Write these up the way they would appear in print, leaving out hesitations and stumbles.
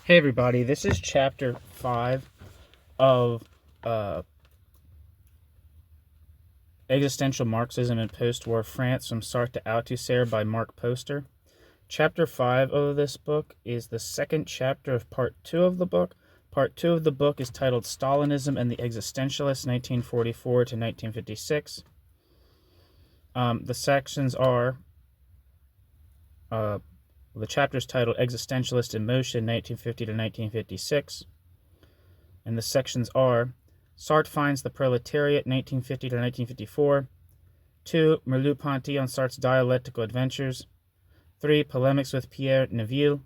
Hey everybody, this is chapter 5 of Existential Marxism in Postwar France from Sartre to Althusser by Mark Poster. Chapter 5 of this book is the second chapter of part 2 of the book. Part 2 of the book is titled Stalinism and the Existentialists, 1944 to 1956. The sections are... the chapter is titled Existentialist in Motion, 1950 to 1956. And the sections are: Sartre finds the proletariat, 1950 to 1954. 2. Merleau-Ponty on Sartre's dialectical adventures. 3. Polemics with Pierre Neville.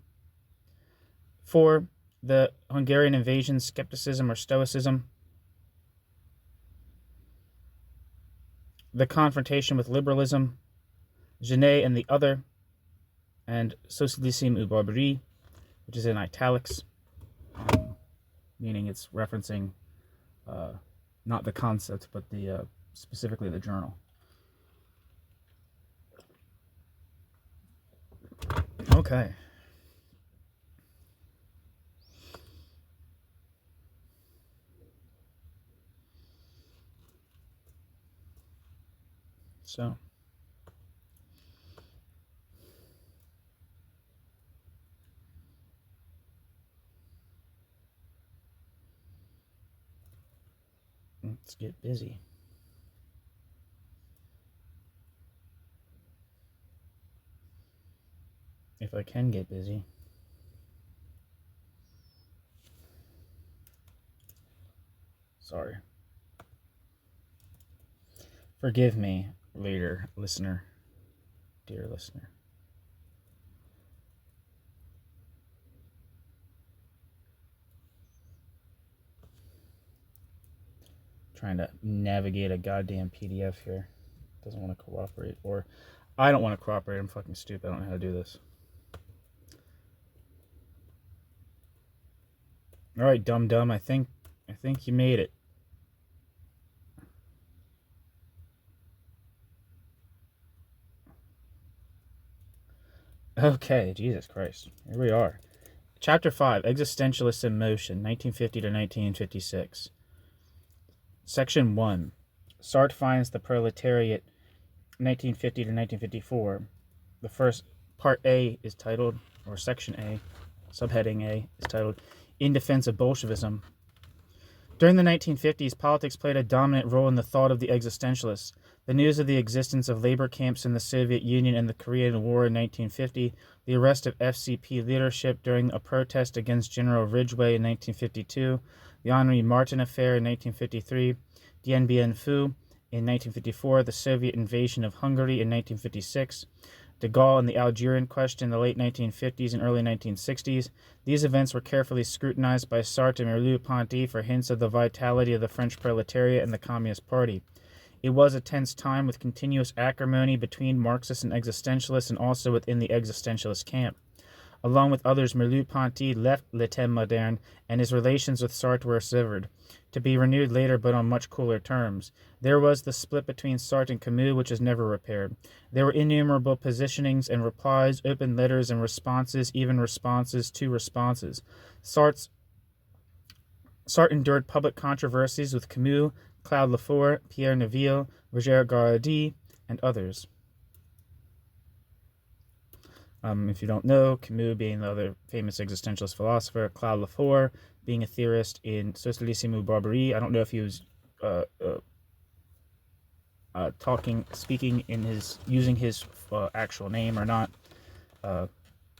4. The Hungarian invasion, skepticism or stoicism. The confrontation with liberalism. Genet and the other. And Socialisme ou Barbarie, which is in italics, meaning it's referencing not the concept, but the specifically the journal. Okay. So. Let's get busy. If I can get busy. Sorry. Forgive me, reader, listener, dear listener. Trying to navigate a goddamn PDF here. Doesn't want to cooperate. Or I don't want to cooperate. I'm fucking stupid. I don't know how to do this. Alright, dum-dum. I think you made it. Okay, Jesus Christ. Here we are. Chapter 5, Existentialists in Motion, 1950 to 1956. Section 1. Sartre finds the proletariat, 1950 to 1954. The first part A is titled, or section A, subheading A, is titled, In Defense of Bolshevism. During the 1950s, politics played a dominant role in the thought of the existentialists. The news of the existence of labor camps in the Soviet Union and the Korean War in 1950, the arrest of FCP leadership during a protest against General Ridgway in 1952, the Henri Martin affair in 1953, Dien Bien Phu in 1954, the Soviet invasion of Hungary in 1956, de Gaulle and the Algerian question in the late 1950s and early 1960s. These events were carefully scrutinized by Sartre and Merleau-Ponty for hints of the vitality of the French proletariat and the Communist Party. It was a tense time with continuous acrimony between Marxists and existentialists and also within the existentialist camp. Along with others, Merleau-Ponty left Le Temps Moderne, and his relations with Sartre were severed, to be renewed later but on much cooler terms. There was the split between Sartre and Camus, which was never repaired. There were innumerable positionings and replies, open letters and responses, even responses to responses. Sartre endured public controversies with Camus, Claude Lefort, Pierre Neville, Roger Garaudy, and others. If you don't know, Camus being the other famous existentialist philosopher, Claude Lefort being a theorist in Socialisme ou Barbarie. I don't know if he was speaking in using his actual name or not.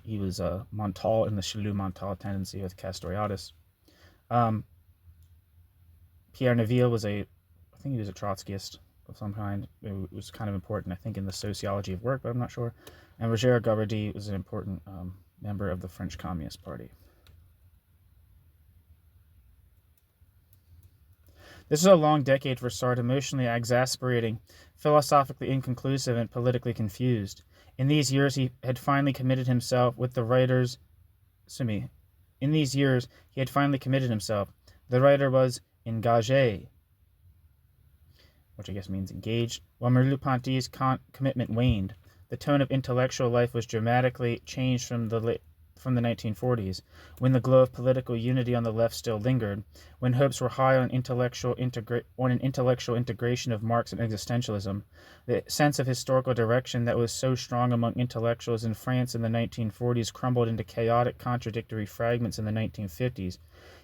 He was Montal in the Chaleux-Montal tendency with Castoriadis. Pierre Neville was I think he was a Trotskyist of some kind. It was kind of important, I think, in the sociology of work, but I'm not sure. And Roger Garaudy was an important member of the French Communist Party. This is a long decade for Sartre, emotionally exasperating, philosophically inconclusive, and politically confused. In these years, he had finally committed himself with the writers. The writer was engagé, which I guess means engaged, while Merleau-Ponty's commitment waned. The tone of intellectual life was dramatically changed from from the 1940s, when the glow of political unity on the left still lingered, when hopes were high on an intellectual integration of Marx and existentialism, the sense of historical direction that was so strong among intellectuals in France in the 1940s crumbled into chaotic, contradictory fragments in the 1950s.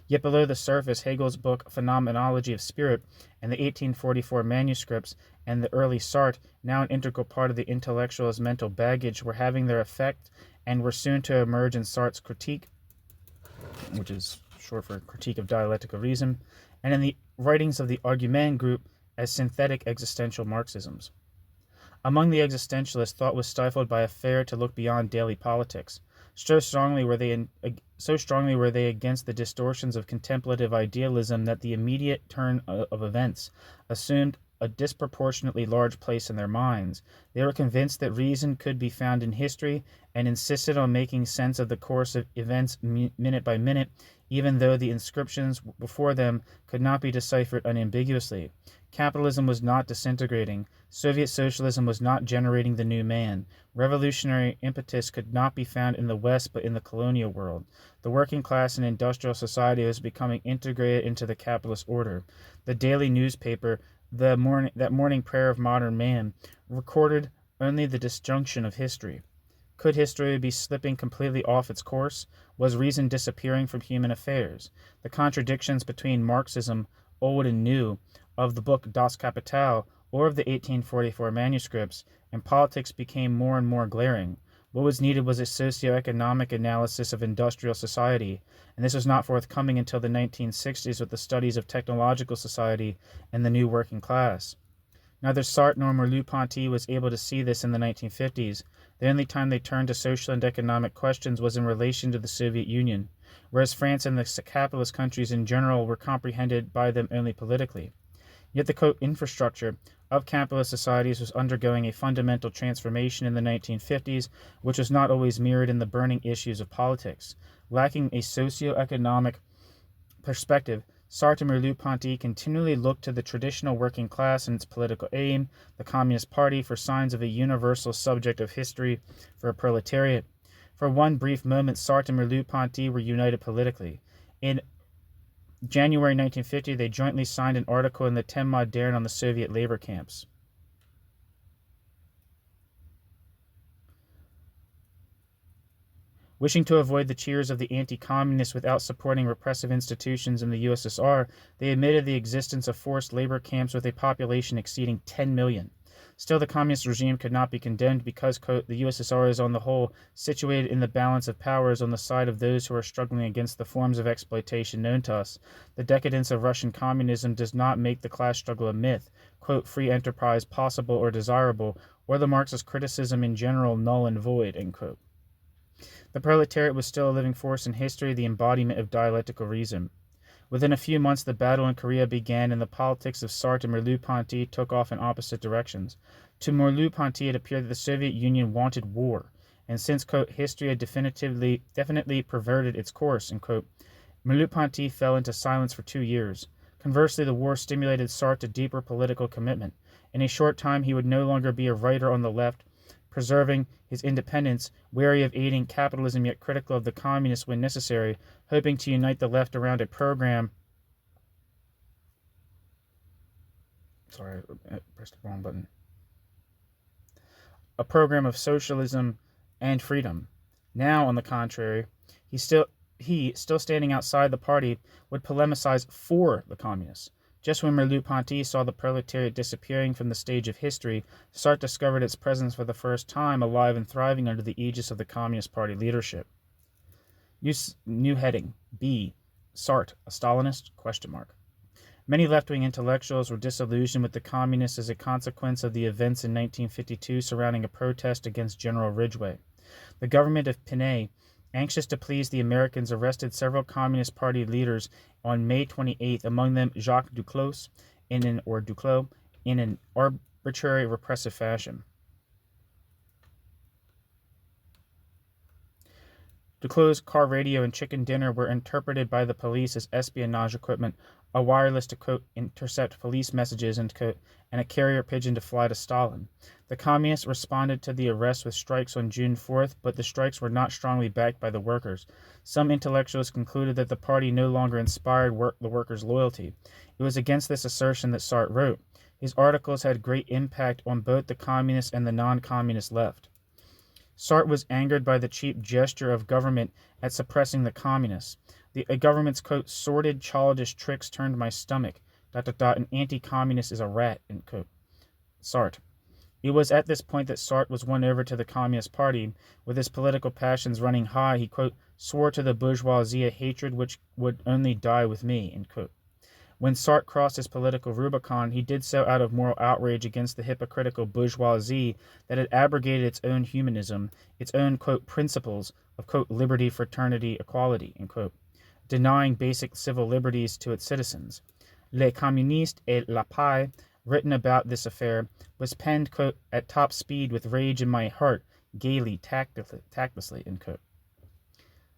Yet below the surface, Hegel's book Phenomenology of Spirit and the 1844 manuscripts and the early Sartre, now an integral part of the intellectual's mental baggage, were having their effect and were soon to emerge in Sartre's critique, which is short for Critique of Dialectical Reason, and in the writings of the Argument group as synthetic existential Marxisms. Among the existentialists, thought was stifled by a fear to look beyond daily politics. So strongly were they against the distortions of contemplative idealism that the immediate turn of events assumed a disproportionately large place in their minds. They were convinced that reason could be found in history and insisted on making sense of the course of events minute by minute, even though the inscriptions before them could not be deciphered unambiguously. Capitalism was not disintegrating. Soviet socialism was not generating the new man. Revolutionary impetus could not be found in the West but in the colonial world. The working class and industrial society was becoming integrated into the capitalist order. The daily newspaper, that morning prayer of modern man, recorded only the disjunction of history. Could history be slipping completely off its course? Was reason disappearing from human affairs? The contradictions between Marxism, old and new, of the book Das Kapital or of the 1844 manuscripts, and politics became more and more glaring. What was needed was a socio-economic analysis of industrial society, and this was not forthcoming until the 1960s with the studies of technological society and the new working class. Neither Sartre nor Merleau-Ponty was able to see this in the 1950s. The only time they turned to social and economic questions was in relation to the Soviet Union, whereas France and the capitalist countries in general were comprehended by them only politically. Yet the quote infrastructure of capitalist societies was undergoing a fundamental transformation in the 1950s, which was not always mirrored in the burning issues of politics. Lacking a socio-economic perspective, Sartre and Merleau-Ponty continually looked to the traditional working class and its political aim, the Communist Party, for signs of a universal subject of history for a proletariat. For one brief moment, Sartre and Merleau-Ponty were united politically. In January 1950, they jointly signed an article in the Temps Modernes on the Soviet labor camps. Wishing to avoid the cheers of the anti-communists without supporting repressive institutions in the USSR, they admitted the existence of forced labor camps with a population exceeding 10 million. Still, the communist regime could not be condemned because, quote, the USSR is on the whole situated in the balance of powers on the side of those who are struggling against the forms of exploitation known to us. The decadence of Russian communism does not make the class struggle a myth, quote, free enterprise possible or desirable, or the Marxist criticism in general null and void, end quote. The proletariat was still a living force in history, the embodiment of dialectical reason. Within a few months, the battle in Korea began, and the politics of Sartre and Merleau-Ponty took off in opposite directions. To Merleau-Ponty, it appeared that the Soviet Union wanted war, and since, quote, history had definitely perverted its course, end quote, Merleau-Ponty fell into silence for 2 years. Conversely, the war stimulated Sartre to deeper political commitment. In a short time, he would no longer be a writer on the left, preserving his independence, wary of aiding capitalism yet critical of the communists when necessary, hoping to unite the left around a program. Sorry, I pressed the wrong button. A program of socialism and freedom. Now, on the contrary, he still standing outside the party, would polemicize for the communists. Just when Merleau-Ponty saw the proletariat disappearing from the stage of history, Sartre discovered its presence for the first time, alive and thriving under the aegis of the Communist Party leadership. New heading, B. Sartre, a Stalinist? ? Many left-wing intellectuals were disillusioned with the communists as a consequence of the events in 1952 surrounding a protest against General Ridgway. The government of Pinay, anxious to please the Americans, arrested several Communist Party leaders on May 28th, among them Jacques Duclos, in an arbitrary, repressive fashion. Duclos' car radio and chicken dinner were interpreted by the police as espionage equipment, a wireless to, quote, intercept police messages, end quote, and a carrier pigeon to fly to Stalin. The communists responded to the arrest with strikes on June 4th, but the strikes were not strongly backed by the workers. Some intellectuals concluded that the party no longer inspired the workers' loyalty. It was against this assertion that Sartre wrote. His articles had great impact on both the communist and the non-communist left. Sartre was angered by the cheap gesture of government at suppressing the communists. The government's, quote, sordid, childish tricks turned my stomach, ... an anti-communist is a rat, end quote. Sartre. It was at this point that Sartre was won over to the Communist Party. With his political passions running high, he, quote, swore to the bourgeoisie a hatred which would only die with me, end quote. When Sartre crossed his political Rubicon, he did so out of moral outrage against the hypocritical bourgeoisie that had abrogated its own humanism, its own, quote, principles of, quote, liberty, fraternity, equality, end quote, denying basic civil liberties to its citizens. Les communistes et la paix, written about this affair, was penned, quote, at top speed with rage in my heart, gaily, tactlessly, end quote.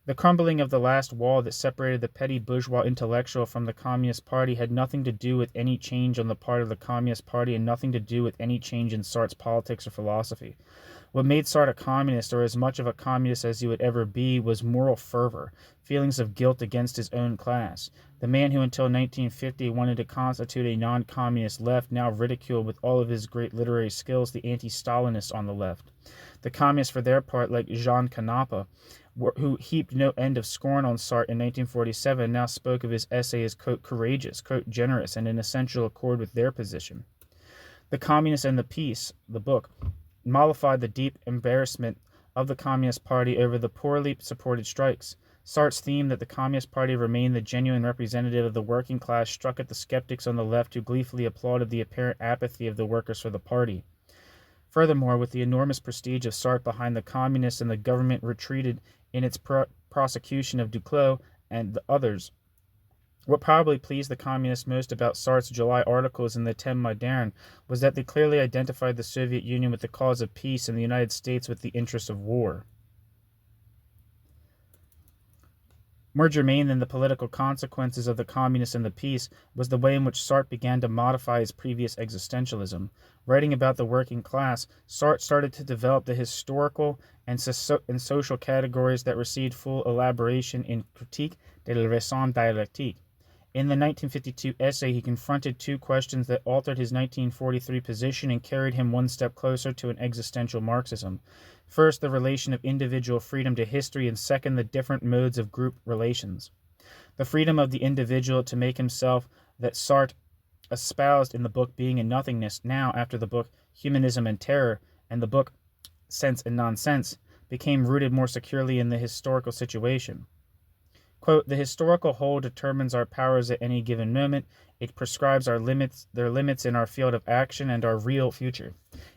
The crumbling of the last wall that separated the petty bourgeois intellectual from the Communist Party had nothing to do with any change on the part of the Communist Party and nothing to do with any change in Sartre's politics or philosophy. What made Sartre a communist, or as much of a communist as he would ever be, was moral fervor, feelings of guilt against his own class. The man who until 1950 wanted to constitute a non-communist left now ridiculed with all of his great literary skills the anti-Stalinists on the left. The communists, for their part, like Jean Canepa, who heaped no end of scorn on Sartre in 1947, now spoke of his essay as, quote, courageous, quote, generous, and in essential accord with their position. The Communists and the Peace, the book, mollified the deep embarrassment of the Communist Party over the poorly supported strikes. Sartre's theme that the Communist Party remained the genuine representative of the working class struck at the skeptics on the left who gleefully applauded the apparent apathy of the workers for the party. Furthermore, with the enormous prestige of Sartre behind the communists and the government retreated in its prosecution of Duclos and the others, what probably pleased the communists most about Sartre's July articles in the Thème Moderne was that they clearly identified the Soviet Union with the cause of peace and the United States with the interests of war. More germane than the political consequences of the Communists and the Peace was the way in which Sartre began to modify his previous existentialism. Writing about the working class, Sartre started to develop the historical and social categories that received full elaboration in Critique de la raison dialectique. In the 1952 essay, he confronted two questions that altered his 1943 position and carried him one step closer to an existential Marxism. First, the relation of individual freedom to history, and second, the different modes of group relations. The freedom of the individual to make himself that Sartre espoused in the book Being and Nothingness, now after the book Humanism and Terror and the book Sense and Nonsense, became rooted more securely in the historical situation. Quote, the historical whole determines our powers at any given moment. It prescribes their limits in our field of action and our real future.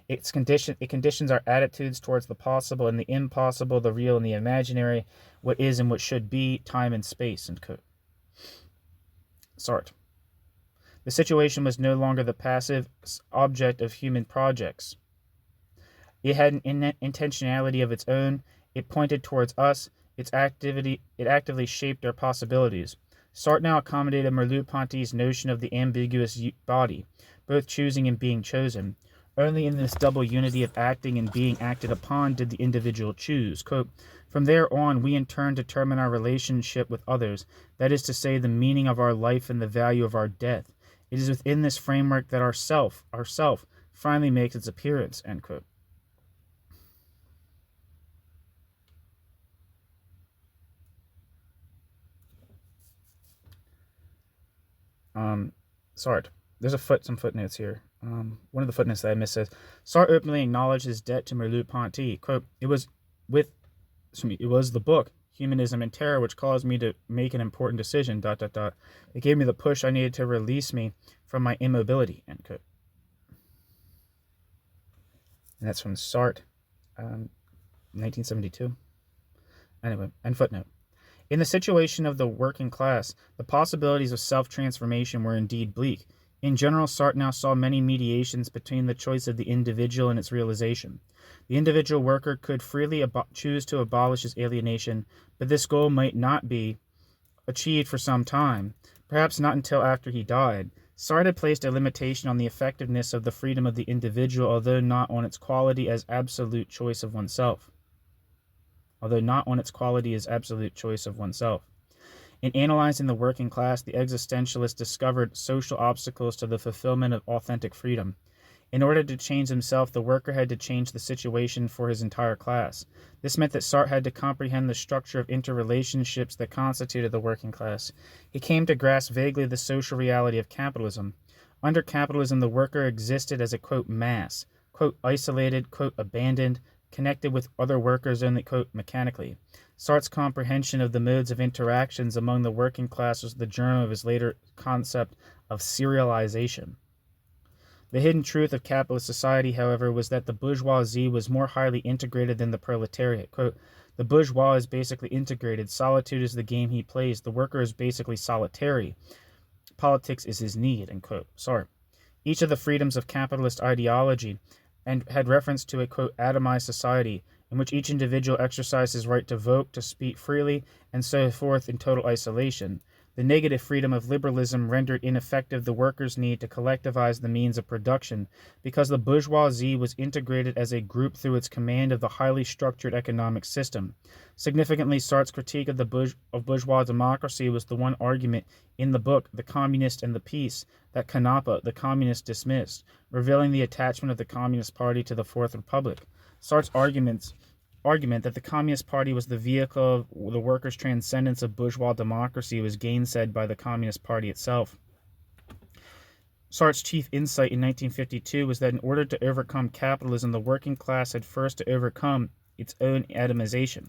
It conditions our attitudes towards the possible and the impossible, the real and the imaginary, what is and what should be, time and space, end quote. Sartre. The situation was no longer the passive object of human projects. It had an intentionality of its own. It pointed towards us. It actively shaped our possibilities. Sartre now accommodated Merleau-Ponty's notion of the ambiguous body, both choosing and being chosen. Only in this double unity of acting and being acted upon did the individual choose. Quote, from there on, we in turn determine our relationship with others, that is to say, the meaning of our life and the value of our death. It is within this framework that our self, finally makes its appearance, end quote. Sartre. There's some footnotes here. One of the footnotes that I missed says, Sartre openly acknowledged his debt to Merleau-Ponty. Quote, it was the book, Humanism and Terror, which caused me to make an important decision, ... It gave me the push I needed to release me from my immobility, end quote. And that's from Sartre, 1972. Anyway, and footnote. In the situation of the working class, the possibilities of self-transformation were indeed bleak. In general, Sartre now saw many mediations between the choice of the individual and its realization. The individual worker could freely choose to abolish his alienation, but this goal might not be achieved for some time, perhaps not until after he died. Sartre had placed a limitation on the effectiveness of the freedom of the individual, although not on its quality as absolute choice of oneself. In analyzing the working class, the existentialists discovered social obstacles to the fulfillment of authentic freedom. In order to change himself, the worker had to change the situation for his entire class. This meant that Sartre had to comprehend the structure of interrelationships that constituted the working class. He came to grasp vaguely the social reality of capitalism. Under capitalism, the worker existed as a, quote, mass, quote, isolated, quote, abandoned, connected with other workers only, quote, mechanically. Sartre's comprehension of the modes of interactions among the working class was the germ of his later concept of serialization. The hidden truth of capitalist society, however, was that the bourgeoisie was more highly integrated than the proletariat. Quote, the bourgeois is basically integrated. Solitude is the game he plays. The worker is basically solitary. Politics is his need, end quote. Sartre. Each of the freedoms of capitalist ideology and had reference to a, quote, atomized society in which each individual exercised his right to vote, to speak freely, and so forth in total isolation. The negative freedom of liberalism rendered ineffective the workers' need to collectivize the means of production, because the bourgeoisie was integrated as a group through its command of the highly structured economic system. Significantly, Sartre's critique of bourgeois democracy was the one argument in the book, The Communist and the Peace, that Canepa, the communist, dismissed, revealing the attachment of the Communist Party to the Fourth Republic. Sartre's argument that the Communist Party was the vehicle of the workers' transcendence of bourgeois democracy was gainsaid by the Communist Party itself. Sartre's chief insight in 1952 was that in order to overcome capitalism, the working class had first to overcome its own atomization.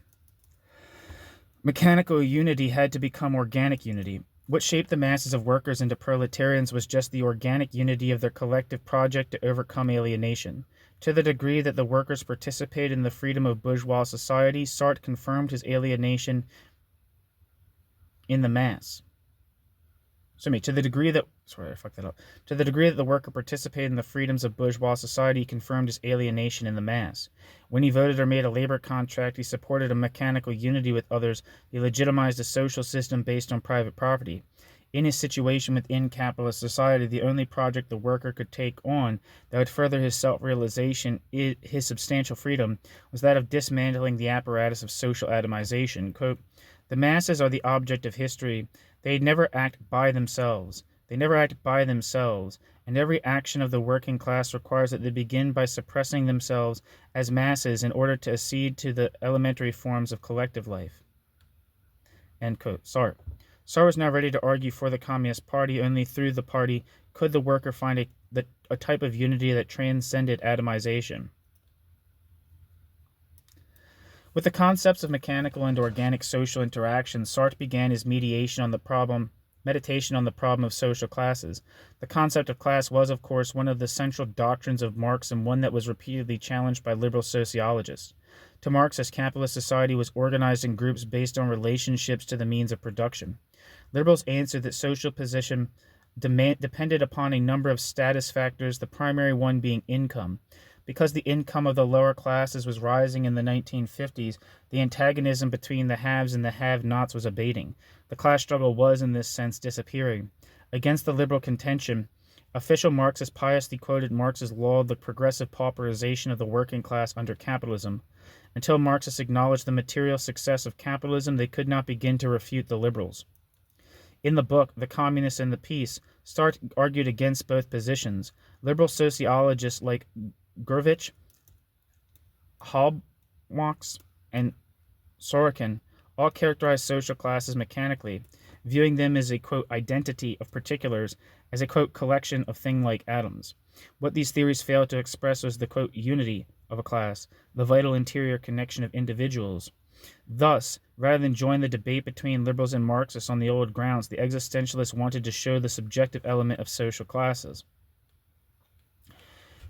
Mechanical unity had to become organic unity. What shaped the masses of workers into proletarians was just the organic unity of their collective project to overcome alienation. To the degree that the workers participated in the freedom of bourgeois society, Sartre confirmed his alienation in the mass. To the degree that the worker participated in the freedoms of bourgeois society, he confirmed his alienation in the mass. When he voted or made a labor contract, he supported a mechanical unity with others. He legitimized a social system based on private property. In his situation within capitalist society, the only project the worker could take on that would further his self-realization, his substantial freedom, was that of dismantling the apparatus of social atomization. Quote, the masses are the object of history. They never act by themselves. And every action of the working class requires that they begin by suppressing themselves as masses in order to accede to the elementary forms of collective life. End quote. Sartre was now ready to argue for the Communist Party. Only through the party could the worker find a type of unity that transcended atomization. With the concepts of mechanical and organic social interaction, Sartre began his meditation on the problem of social classes. The concept of class was, of course, one of the central doctrines of Marx and one that was repeatedly challenged by liberal sociologists. To Marx, capitalist society was organized in groups based on relationships to the means of production. Liberals answered that social position depended upon a number of status factors, the primary one being income. Because the income of the lower classes was rising in the 1950s, the antagonism between the haves and the have-nots was abating. The class struggle was, in this sense, disappearing. Against the liberal contention, official Marxists piously quoted Marx's law of the progressive pauperization of the working class under capitalism. Until Marxists acknowledged the material success of capitalism, they could not begin to refute the liberals. In the book, The Communists and the Peace, Sartre argued against both positions. Liberal sociologists like Gurvitch, Halbwachs, and Sorokin all characterized social classes mechanically, viewing them as a, quote, identity of particulars, as a, quote, collection of thing-like atoms. What these theories failed to express was the, quote, unity of a class, the vital interior connection of individuals. Thus, rather than join the debate between liberals and Marxists on the old grounds, the existentialists wanted to show the subjective element of social classes.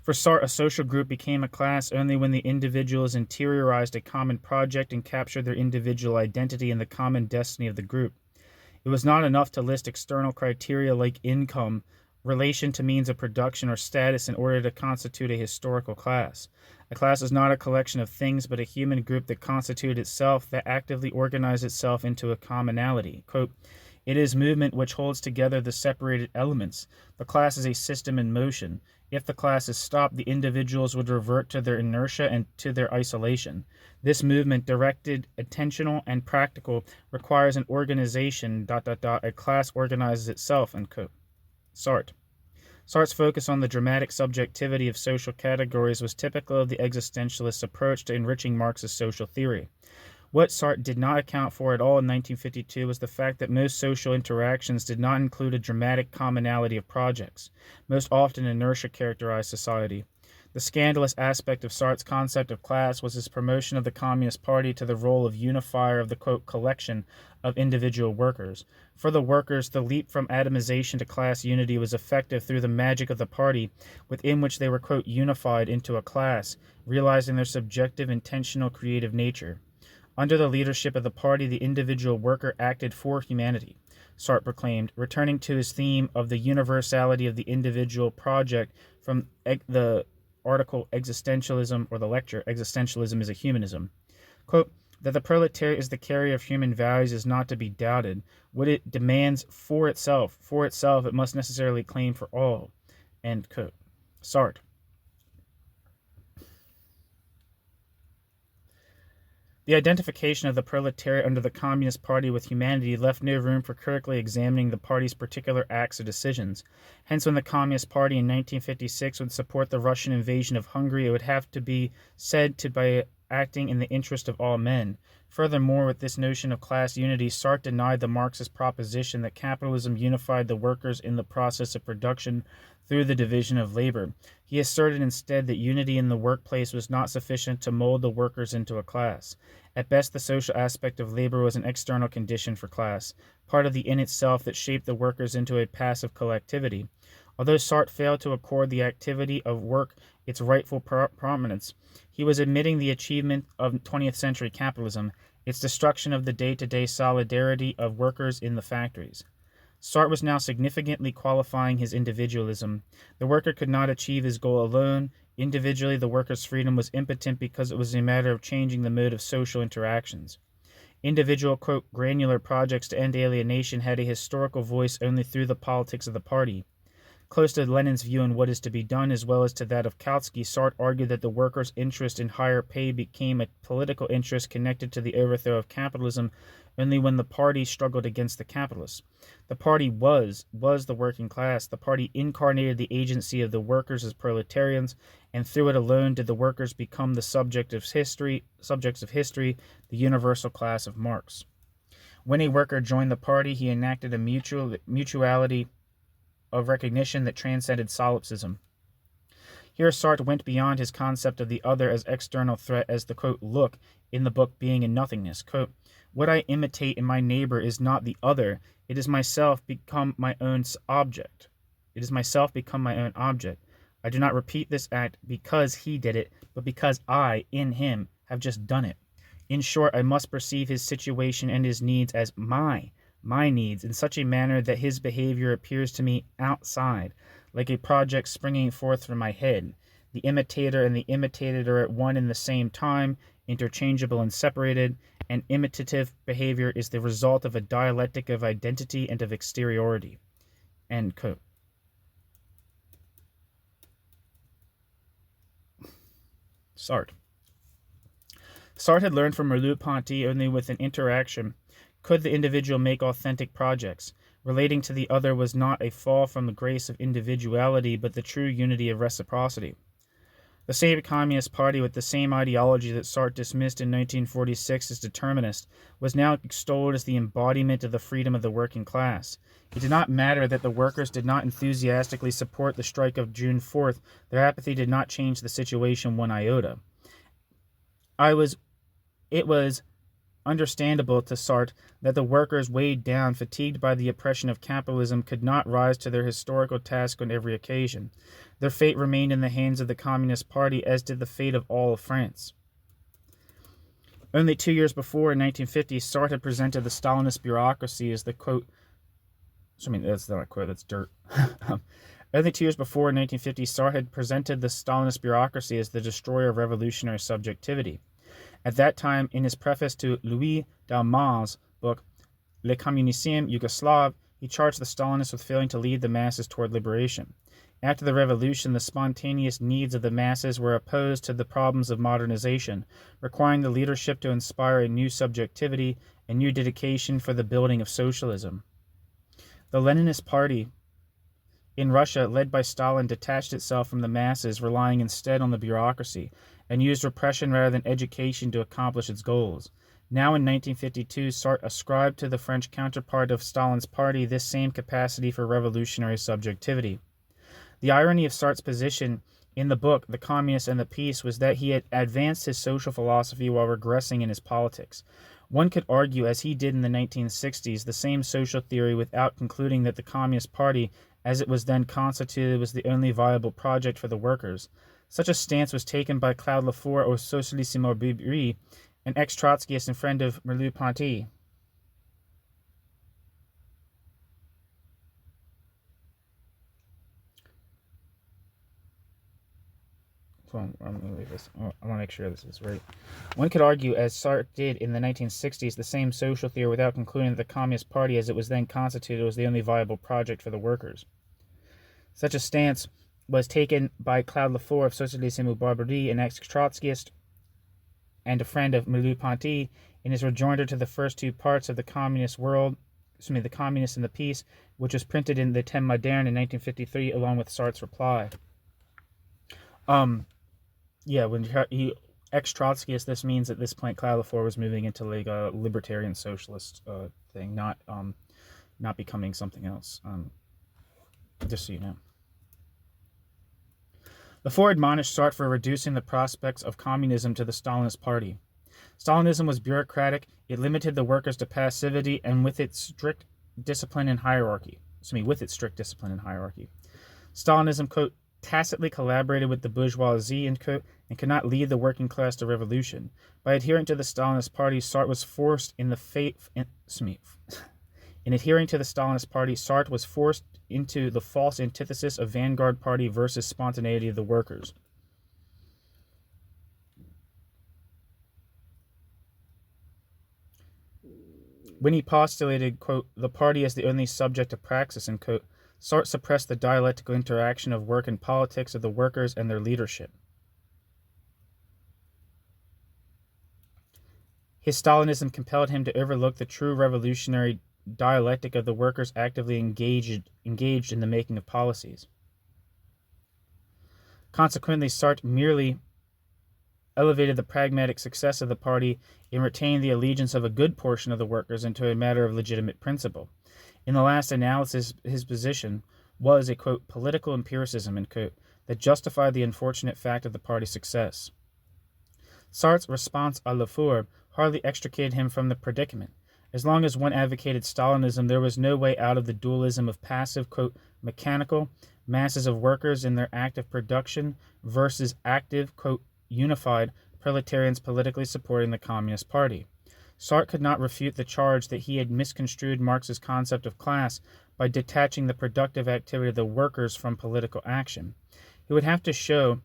For Sartre, a social group became a class only when the individuals interiorized a common project and captured their individual identity in the common destiny of the group. It was not enough to list external criteria like income relation to means of production or status in order to constitute a historical class. A class is not a collection of things, but a human group that constituted itself, that actively organized itself into a commonality. Quote, it is movement which holds together the separated elements. The class is a system in motion. If the class is stopped, the individuals would revert to their inertia and to their isolation. This movement, directed, attentional, and practical, requires an organization, ... A class organizes itself, end quote. Sartre. Sartre's focus on the dramatic subjectivity of social categories was typical of the existentialist approach to enriching Marx's social theory. What Sartre did not account for at all in 1952 was the fact that most social interactions did not include a dramatic commonality of projects. Most often, inertia characterized society. The scandalous aspect of Sartre's concept of class was his promotion of the Communist Party to the role of unifier of the, quote, collection of individual workers. For the workers, the leap from atomization to class unity was effective through the magic of the party, within which they were, quote, unified into a class, realizing their subjective, intentional, creative nature. Under the leadership of the party, the individual worker acted for humanity, Sartre proclaimed, returning to his theme of the universality of the individual project from the article Existentialism, or the lecture Existentialism is a Humanism. Quote, that the proletariat is the carrier of human values is not to be doubted. What it demands for itself it must necessarily claim for all. End quote. Sartre. The identification of the proletariat under the Communist Party with humanity left no room for critically examining the party's particular acts or decisions. Hence, when the Communist Party in 1956 would support the Russian invasion of Hungary, it would have to be said to be acting in the interest of all men. Furthermore, with this notion of class unity, Sartre denied the Marxist proposition that capitalism unified the workers in the process of production through the division of labor. He asserted instead that unity in the workplace was not sufficient to mold the workers into a class. At best, the social aspect of labor was an external condition for class, part of the in itself that shaped the workers into a passive collectivity. Although Sartre failed to accord the activity of work its rightful prominence, he was admitting the achievement of 20th century capitalism, its destruction of the day-to-day solidarity of workers in the factories. Sartre was now significantly qualifying his individualism. The worker could not achieve his goal alone. Individually, the worker's freedom was impotent because it was a matter of changing the mode of social interactions. Individual, quote, granular projects to end alienation had a historical voice only through the politics of the party. Close to Lenin's view on what is to be done as well as to that of Kautsky, Sartre argued that the workers' interest in higher pay became a political interest connected to the overthrow of capitalism only when the party struggled against the capitalists. The party was the working class. The party incarnated the agency of the workers as proletarians, and through it alone did the workers become the subjects of history, the universal class of Marx. When a worker joined the party, he enacted a mutuality of recognition that transcended solipsism. Here Sartre went beyond his concept of the other as external threat as the, quote, look in the book being in nothingness. Quote, what I imitate in my neighbor is not the other, it is myself become my own object. It is myself become my own object. I do not repeat this act because he did it, but because I, in him, have just done it. In short, I must perceive his situation and his needs as my needs in such a manner that his behavior appears to me outside, like a project springing forth from my head. The imitator and the imitated are at one and the same time, interchangeable and separated, and imitative behavior is the result of a dialectic of identity and of exteriority. End quote. Sartre. Sartre had learned from Merleau-Ponty only with an interaction could the individual make authentic projects. Relating to the other was not a fall from the grace of individuality, but the true unity of reciprocity. The same Communist Party with the same ideology that Sartre dismissed in 1946 as determinist was now extolled as the embodiment of the freedom of the working class. It did not matter that the workers did not enthusiastically support the strike of June 4th. Their apathy did not change the situation one iota. It was understandable to Sartre that the workers, weighed down, fatigued by the oppression of capitalism, could not rise to their historical task on every occasion. Their fate remained in the hands of the Communist Party, as did the fate of all of France. Only 2 years before, in 1950, Sartre had presented the Stalinist bureaucracy as the, quote, So, I mean, that's not a quote, that's dirt. Only 2 years before, in 1950, Sartre had presented the Stalinist bureaucracy as the destroyer of revolutionary subjectivity. At that time, in his preface to Louis Dalmaz's book, Le Communisme Yougoslav, he charged the Stalinists with failing to lead the masses toward liberation. After the revolution, the spontaneous needs of the masses were opposed to the problems of modernization, requiring the leadership to inspire a new subjectivity, a new dedication for the building of socialism. The Leninist Party in Russia, led by Stalin, detached itself from the masses, relying instead on the bureaucracy, and used repression rather than education to accomplish its goals. Now in 1952, Sartre ascribed to the French counterpart of Stalin's party this same capacity for revolutionary subjectivity. The irony of Sartre's position in the book, The Communists and the Peace, was that he had advanced his social philosophy while regressing in his politics. One could argue, as he did in the 1960s, the same social theory without concluding that the Communist Party, as it was then constituted, was the only viable project for the workers. Such a stance was taken by Claude Lefort or Socialiste Barbarie, an ex-Trotskyist and friend of Merleau-Ponty. I'm going to leave this. I want to make sure this is right. One could argue, as Sartre did in the 1960s, the same social theory without concluding that the Communist Party, as it was then constituted, was the only viable project for the workers. Such a stance was taken by Claude Lefort of Socialiste Barbarie, an ex-Trotskyist and a friend of Merleau-Ponty, in his rejoinder to the first two parts of The Communist World, The Communists and the Peace, which was printed in the Thème Moderne in 1953, along with Sartre's reply. Yeah, when he ex-Trotskyist, this means at this point Claude Lefort was moving into like a libertarian socialist thing, not becoming something else. Just so you know. Lefort admonished Sartre for reducing the prospects of communism to the Stalinist party. Stalinism was bureaucratic, it limited the workers to passivity, and with its strict discipline and hierarchy. Stalinism, quote, tacitly collaborated with the bourgeoisie, end quote, and could not lead the working class to revolution. By adhering to the Stalinist party, Sartre was forced into the false antithesis of vanguard party versus spontaneity of the workers. When he postulated, quote, the party as the only subject of praxis, end quote, Sartre suppressed the dialectical interaction of work and politics of the workers and their leadership. His Stalinism compelled him to overlook the true revolutionary dialectic of the workers actively engaged in the making of policies. Consequently, Sartre merely elevated the pragmatic success of the party and retained the allegiance of a good portion of the workers into a matter of legitimate principle. In the last analysis, his position was a, quote, political empiricism, end quote, that justified the unfortunate fact of the party's success. Sartre's response à Lefort hardly extricated him from the predicament. As long as one advocated Stalinism, there was no way out of the dualism of passive, quote, mechanical masses of workers in their active production versus active, quote, unified proletarians politically supporting the Communist Party. Sartre could not refute the charge that he had misconstrued Marx's concept of class by detaching the productive activity of the workers from political action. He would have to show,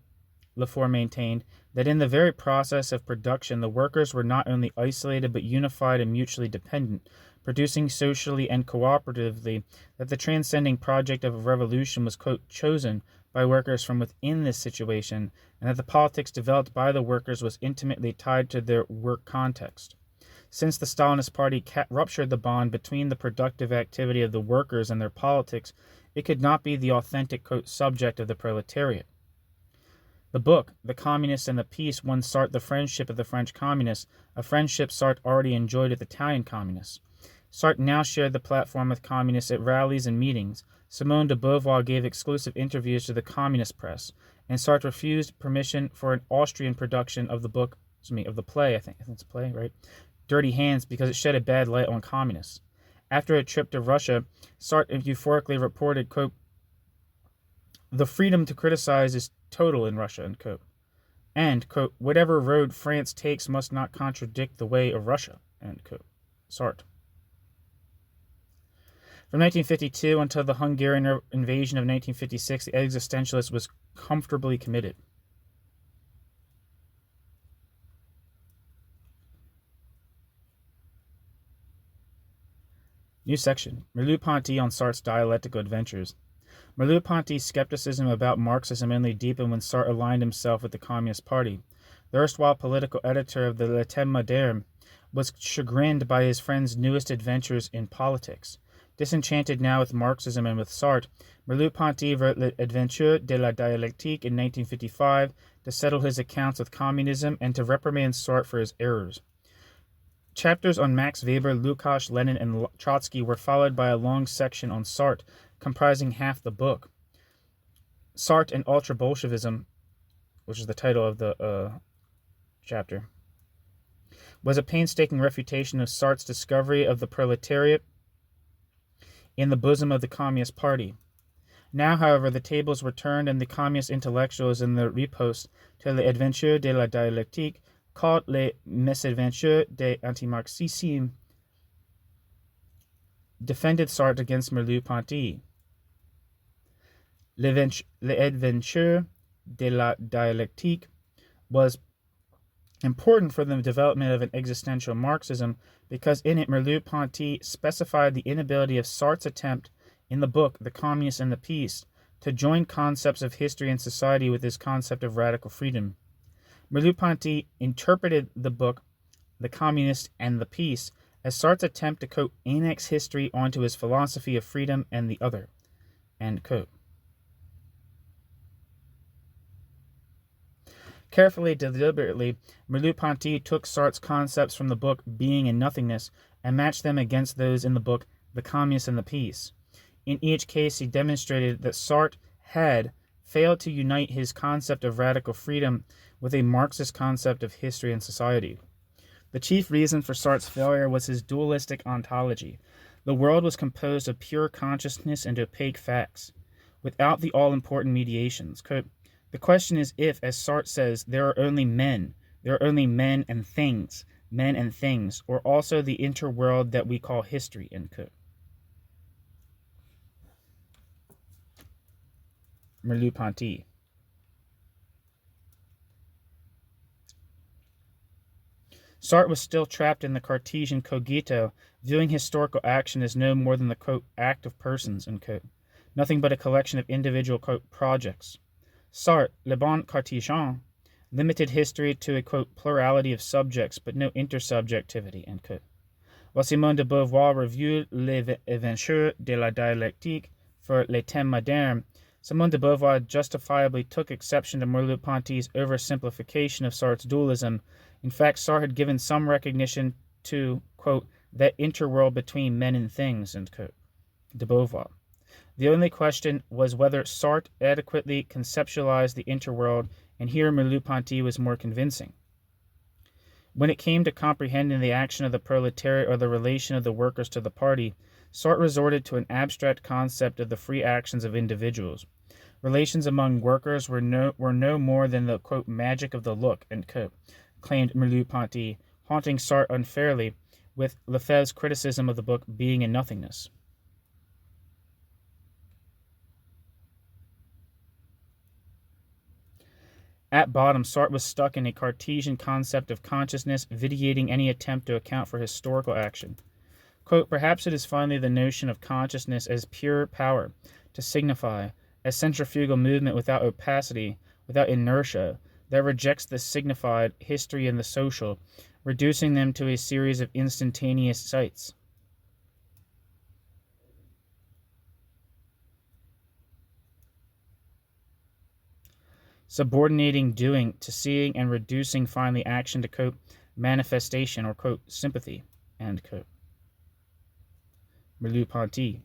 Lefort maintained, that in the very process of production the workers were not only isolated but unified and mutually dependent, producing socially and cooperatively, that the transcending project of a revolution was, quote, chosen by workers from within this situation, and that the politics developed by the workers was intimately tied to their work context. Since the Stalinist party ruptured the bond between the productive activity of the workers and their politics, it could not be the authentic, quote, subject of the proletariat. The book, The Communists and the Peace, won Sartre the friendship of the French communists, a friendship Sartre already enjoyed with Italian communists. Sartre now shared the platform with communists at rallies and meetings. Simone de Beauvoir gave exclusive interviews to the communist press, and Sartre refused permission for an Austrian production of the play, I think it's a play, right? Dirty Hands, because it shed a bad light on communists. After a trip to Russia, Sartre euphorically reported, quote, the freedom to criticize is total in Russia, end quote. And, quote, whatever road France takes must not contradict the way of Russia, end quote. Sartre. From 1952 until the Hungarian invasion of 1956, the existentialist was comfortably committed. New section. Merleau-Ponty on Sartre's dialectical adventures. Merleau-Ponty's skepticism about Marxism only deepened when Sartre aligned himself with the Communist Party. The erstwhile political editor of the Le Temps Moderne was chagrined by his friend's newest adventures in politics. Disenchanted now with Marxism and with Sartre, Merleau-Ponty wrote Les Adventures de la Dialectique in 1955 to settle his accounts with communism and to reprimand Sartre for his errors. Chapters on Max Weber, Lukács, Lenin, and Trotsky were followed by a long section on Sartre, comprising half the book. Sartre and Ultra-Bolshevism, which is the title of the chapter, was a painstaking refutation of Sartre's discovery of the proletariat in the bosom of the Communist Party. Now, however, the tables were turned, and the communist intellectuals in the riposte to Les Adventures de la Dialectique, called Les Mésaventures de Antimarxisme, defended Sartre against Merleau-Ponty. Les Adventures de la Dialectique was important for the development of an existential Marxism because in it Merleau-Ponty specified the inability of Sartre's attempt in the book The Communist and the Peace to join concepts of history and society with his concept of radical freedom. Merleau-Ponty interpreted the book The Communist and the Peace as Sartre's attempt to, quote, annex history onto his philosophy of freedom and the other, end quote. Carefully, deliberately, Merleau-Ponty took Sartre's concepts from the book Being and Nothingness and matched them against those in the book The Communist and the Peace. In each case, he demonstrated that Sartre had failed to unite his concept of radical freedom with a Marxist concept of history and society. The chief reason for Sartre's failure was his dualistic ontology. The world was composed of pure consciousness and opaque facts, without the all-important mediations. Quote, the question is if, as Sartre says, there are only men and things, or also the interworld that we call history, end quote. Merleau-Ponty. Sartre was still trapped in the Cartesian cogito, viewing historical action as no more than the, quote, act of persons, end quote, nothing but a collection of individual, quote, projects. Sartre, le bon Cartésien, limited history to a, quote, plurality of subjects, but no intersubjectivity, end quote. While Simone de Beauvoir reviewed Les Adventures de la Dialectique for Les Temps Modernes, Simone de Beauvoir justifiably took exception to Merleau-Ponty's oversimplification of Sartre's dualism. In fact, Sartre had given some recognition to, quote, that interworld between men and things, end quote, de Beauvoir. The only question was whether Sartre adequately conceptualized the interworld, and here Merleau-Ponty was more convincing. When it came to comprehending the action of the proletariat or the relation of the workers to the party, Sartre resorted to an abstract concept of the free actions of individuals. Relations among workers were no more than the, quote, magic of the look, end quote, claimed Merleau-Ponty, haunting Sartre unfairly with Lefebvre's criticism of the book Being and Nothingness. At bottom, Sartre was stuck in a Cartesian concept of consciousness, vitiating any attempt to account for historical action. Quote, perhaps it is finally the notion of consciousness as pure power, to signify, as centrifugal movement without opacity, without inertia, that rejects the signified history and the social, reducing them to a series of instantaneous sights. Subordinating doing to seeing and reducing finally action to, quote, manifestation or, quote, sympathy, end quote. Merleau-Ponty.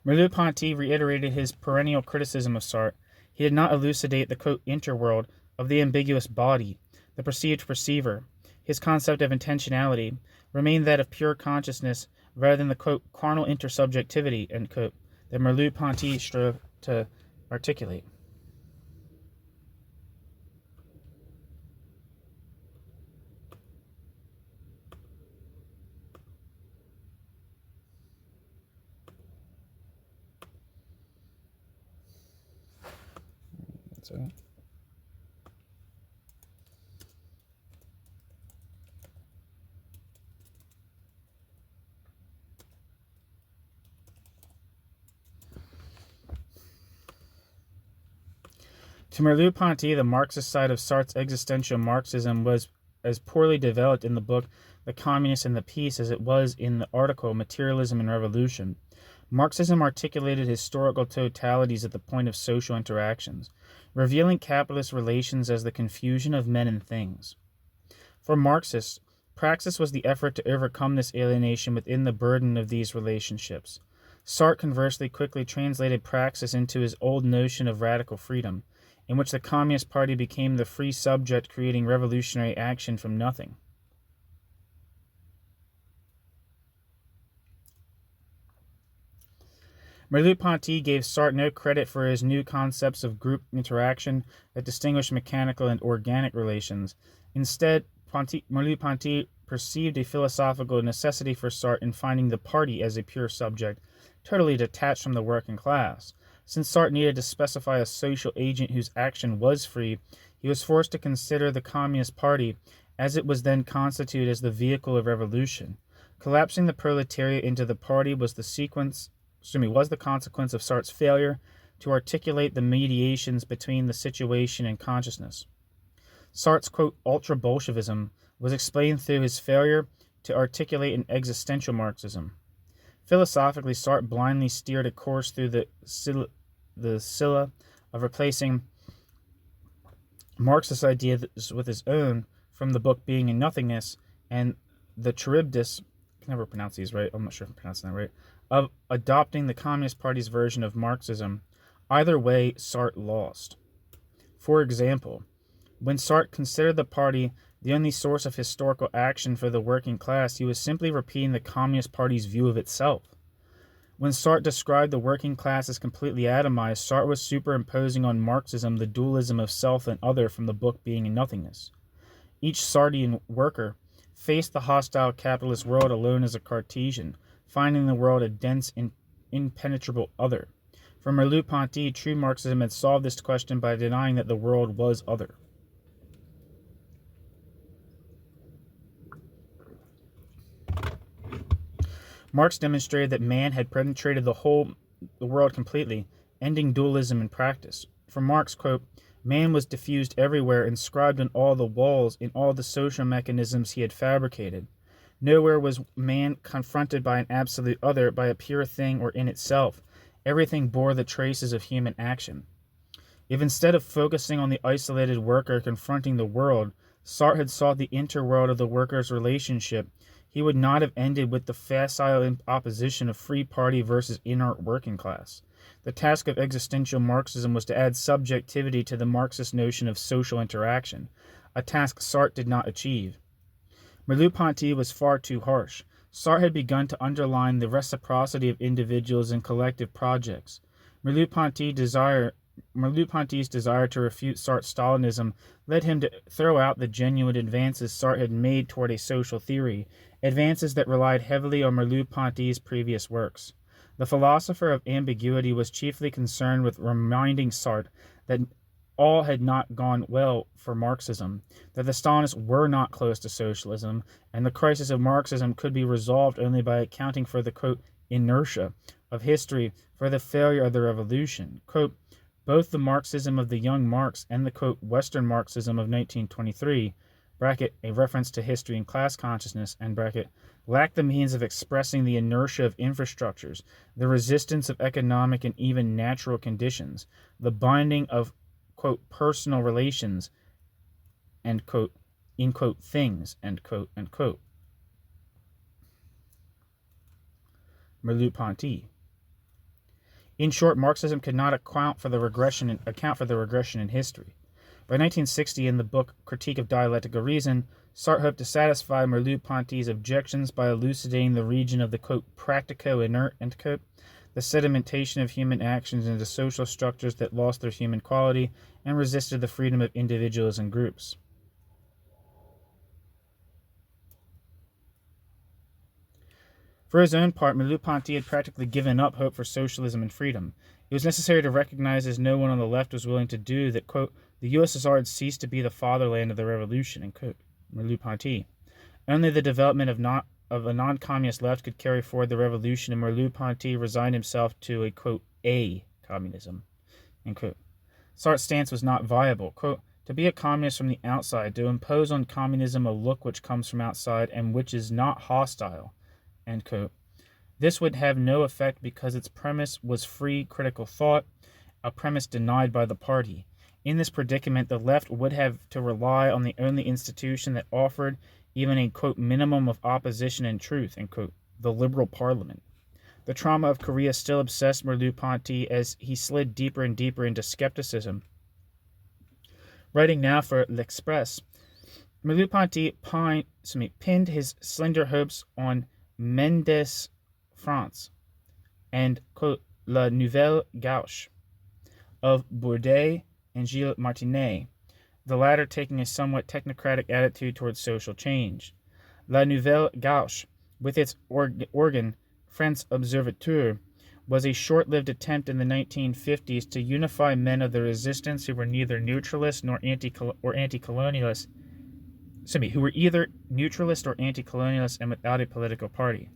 Merleau-Ponty reiterated his perennial criticism of Sartre. He did not elucidate the, quote, interworld of the ambiguous body, the perceived perceiver. His concept of intentionality remained that of pure consciousness rather than the, quote, carnal intersubjectivity, end quote, that Merleau-Ponty strove to articulate. So, to Merleau-Ponty, the Marxist side of Sartre's existential Marxism was as poorly developed in the book The Communist and the Peace as it was in the article Materialism and Revolution. Marxism articulated historical totalities at the point of social interactions, revealing capitalist relations as the confusion of men and things. For Marxists, praxis was the effort to overcome this alienation within the burden of these relationships. Sartre conversely quickly translated praxis into his old notion of radical freedom, in which the Communist Party became the free subject creating revolutionary action from nothing. Merleau-Ponty gave Sartre no credit for his new concepts of group interaction that distinguish mechanical and organic relations. Instead, Merleau-Ponty perceived a philosophical necessity for Sartre in finding the party as a pure subject, totally detached from the working class. Since Sartre needed to specify a social agent whose action was free, he was forced to consider the Communist Party, as it was then constituted, as the vehicle of revolution. Collapsing the proletariat into the party was the consequence of Sartre's failure to articulate the mediations between the situation and consciousness. Sartre's, quote, ultra-Bolshevism was explained through his failure to articulate an existential Marxism. Philosophically, Sartre blindly steered a course through the Scylla of replacing Marxist ideas with his own from the book Being and Nothingness and the Charybdis, I can never pronounce these right, I'm not sure if I'm pronouncing that right, of adopting the Communist Party's version of Marxism. Either way, Sartre lost. For example, when Sartre considered the party the only source of historical action for the working class, he was simply repeating the Communist Party's view of itself. When Sartre described the working class as completely atomized, Sartre was superimposing on Marxism the dualism of self and other from the book Being and Nothingness. Each Sartrean worker faced the hostile capitalist world alone as a Cartesian, finding the world a dense, impenetrable other. For Merleau-Ponty, true Marxism had solved this question by denying that the world was other. Marx demonstrated that man had penetrated the world completely, ending dualism in practice. For Marx, quote, man was diffused everywhere, inscribed on all the walls, in all the social mechanisms he had fabricated. Nowhere was man confronted by an absolute other, by a pure thing or in itself. Everything bore the traces of human action. If instead of focusing on the isolated worker confronting the world, Sartre had sought the interworld of the workers' relationship, he would not have ended with the facile opposition of free party versus inert working class. The task of existential Marxism was to add subjectivity to the Marxist notion of social interaction, a task Sartre did not achieve. Merleau-Ponty was far too harsh. Sartre had begun to underline the reciprocity of individuals and collective projects. Merleau-Ponty's desire to refute Sartre's Stalinism led him to throw out the genuine advances Sartre had made toward a social theory, advances that relied heavily on Merleau-Ponty's previous works. The philosopher of ambiguity was chiefly concerned with reminding Sartre that all had not gone well for Marxism, that the Stalinists were not close to socialism, and the crisis of Marxism could be resolved only by accounting for the, quote, inertia of history, for the failure of the revolution. Quote, both the Marxism of the young Marx and the, quote, Western Marxism of 1923, bracket, a reference to history and class consciousness, and bracket, lack the means of expressing the inertia of infrastructures, the resistance of economic and even natural conditions, the binding of, quote, personal relations, end quote, in quote, things, end quote, end quote. Merleau-Ponty. In short, Marxism could not account for the regression in history. By 1960, in the book Critique of Dialectical Reason, Sartre hoped to satisfy Merleau-Ponty's objections by elucidating the region of the, quote, practico-inert, end quote, the sedimentation of human actions into social structures that lost their human quality and resisted the freedom of individuals and groups. For his own part, Merleau-Ponty had practically given up hope for socialism and freedom. It was necessary to recognize, as no one on the left was willing to do, that, quote, the USSR had ceased to be the fatherland of the revolution, end quote, Merleau-Ponty. Only the development of a non-communist left could carry forward the revolution, and Merleau-Ponty resigned himself to a, quote, a communism, end quote. Sartre's stance was not viable. Quote, to be a communist from the outside, to impose on communism a look which comes from outside and which is not hostile, end quote. This would have no effect because its premise was free critical thought, a premise denied by the party. In this predicament, the left would have to rely on the only institution that offered even a, quote, minimum of opposition and truth, end quote, the liberal parliament. The trauma of Korea still obsessed Merleau-Ponty as he slid deeper and deeper into skepticism. Writing now for L'Express, Merleau-Ponty pinned his slender hopes on Mendes France and, quote, La Nouvelle Gauche of Bourdieu and Gilles Martinet, the latter taking a somewhat technocratic attitude towards social change. La Nouvelle Gauche, with its organ France Observateur, was a short-lived attempt in the 1950s to unify men of the resistance who were neither neutralist nor anti-colonialist, who were either neutralist or anti-colonialist and without a political party.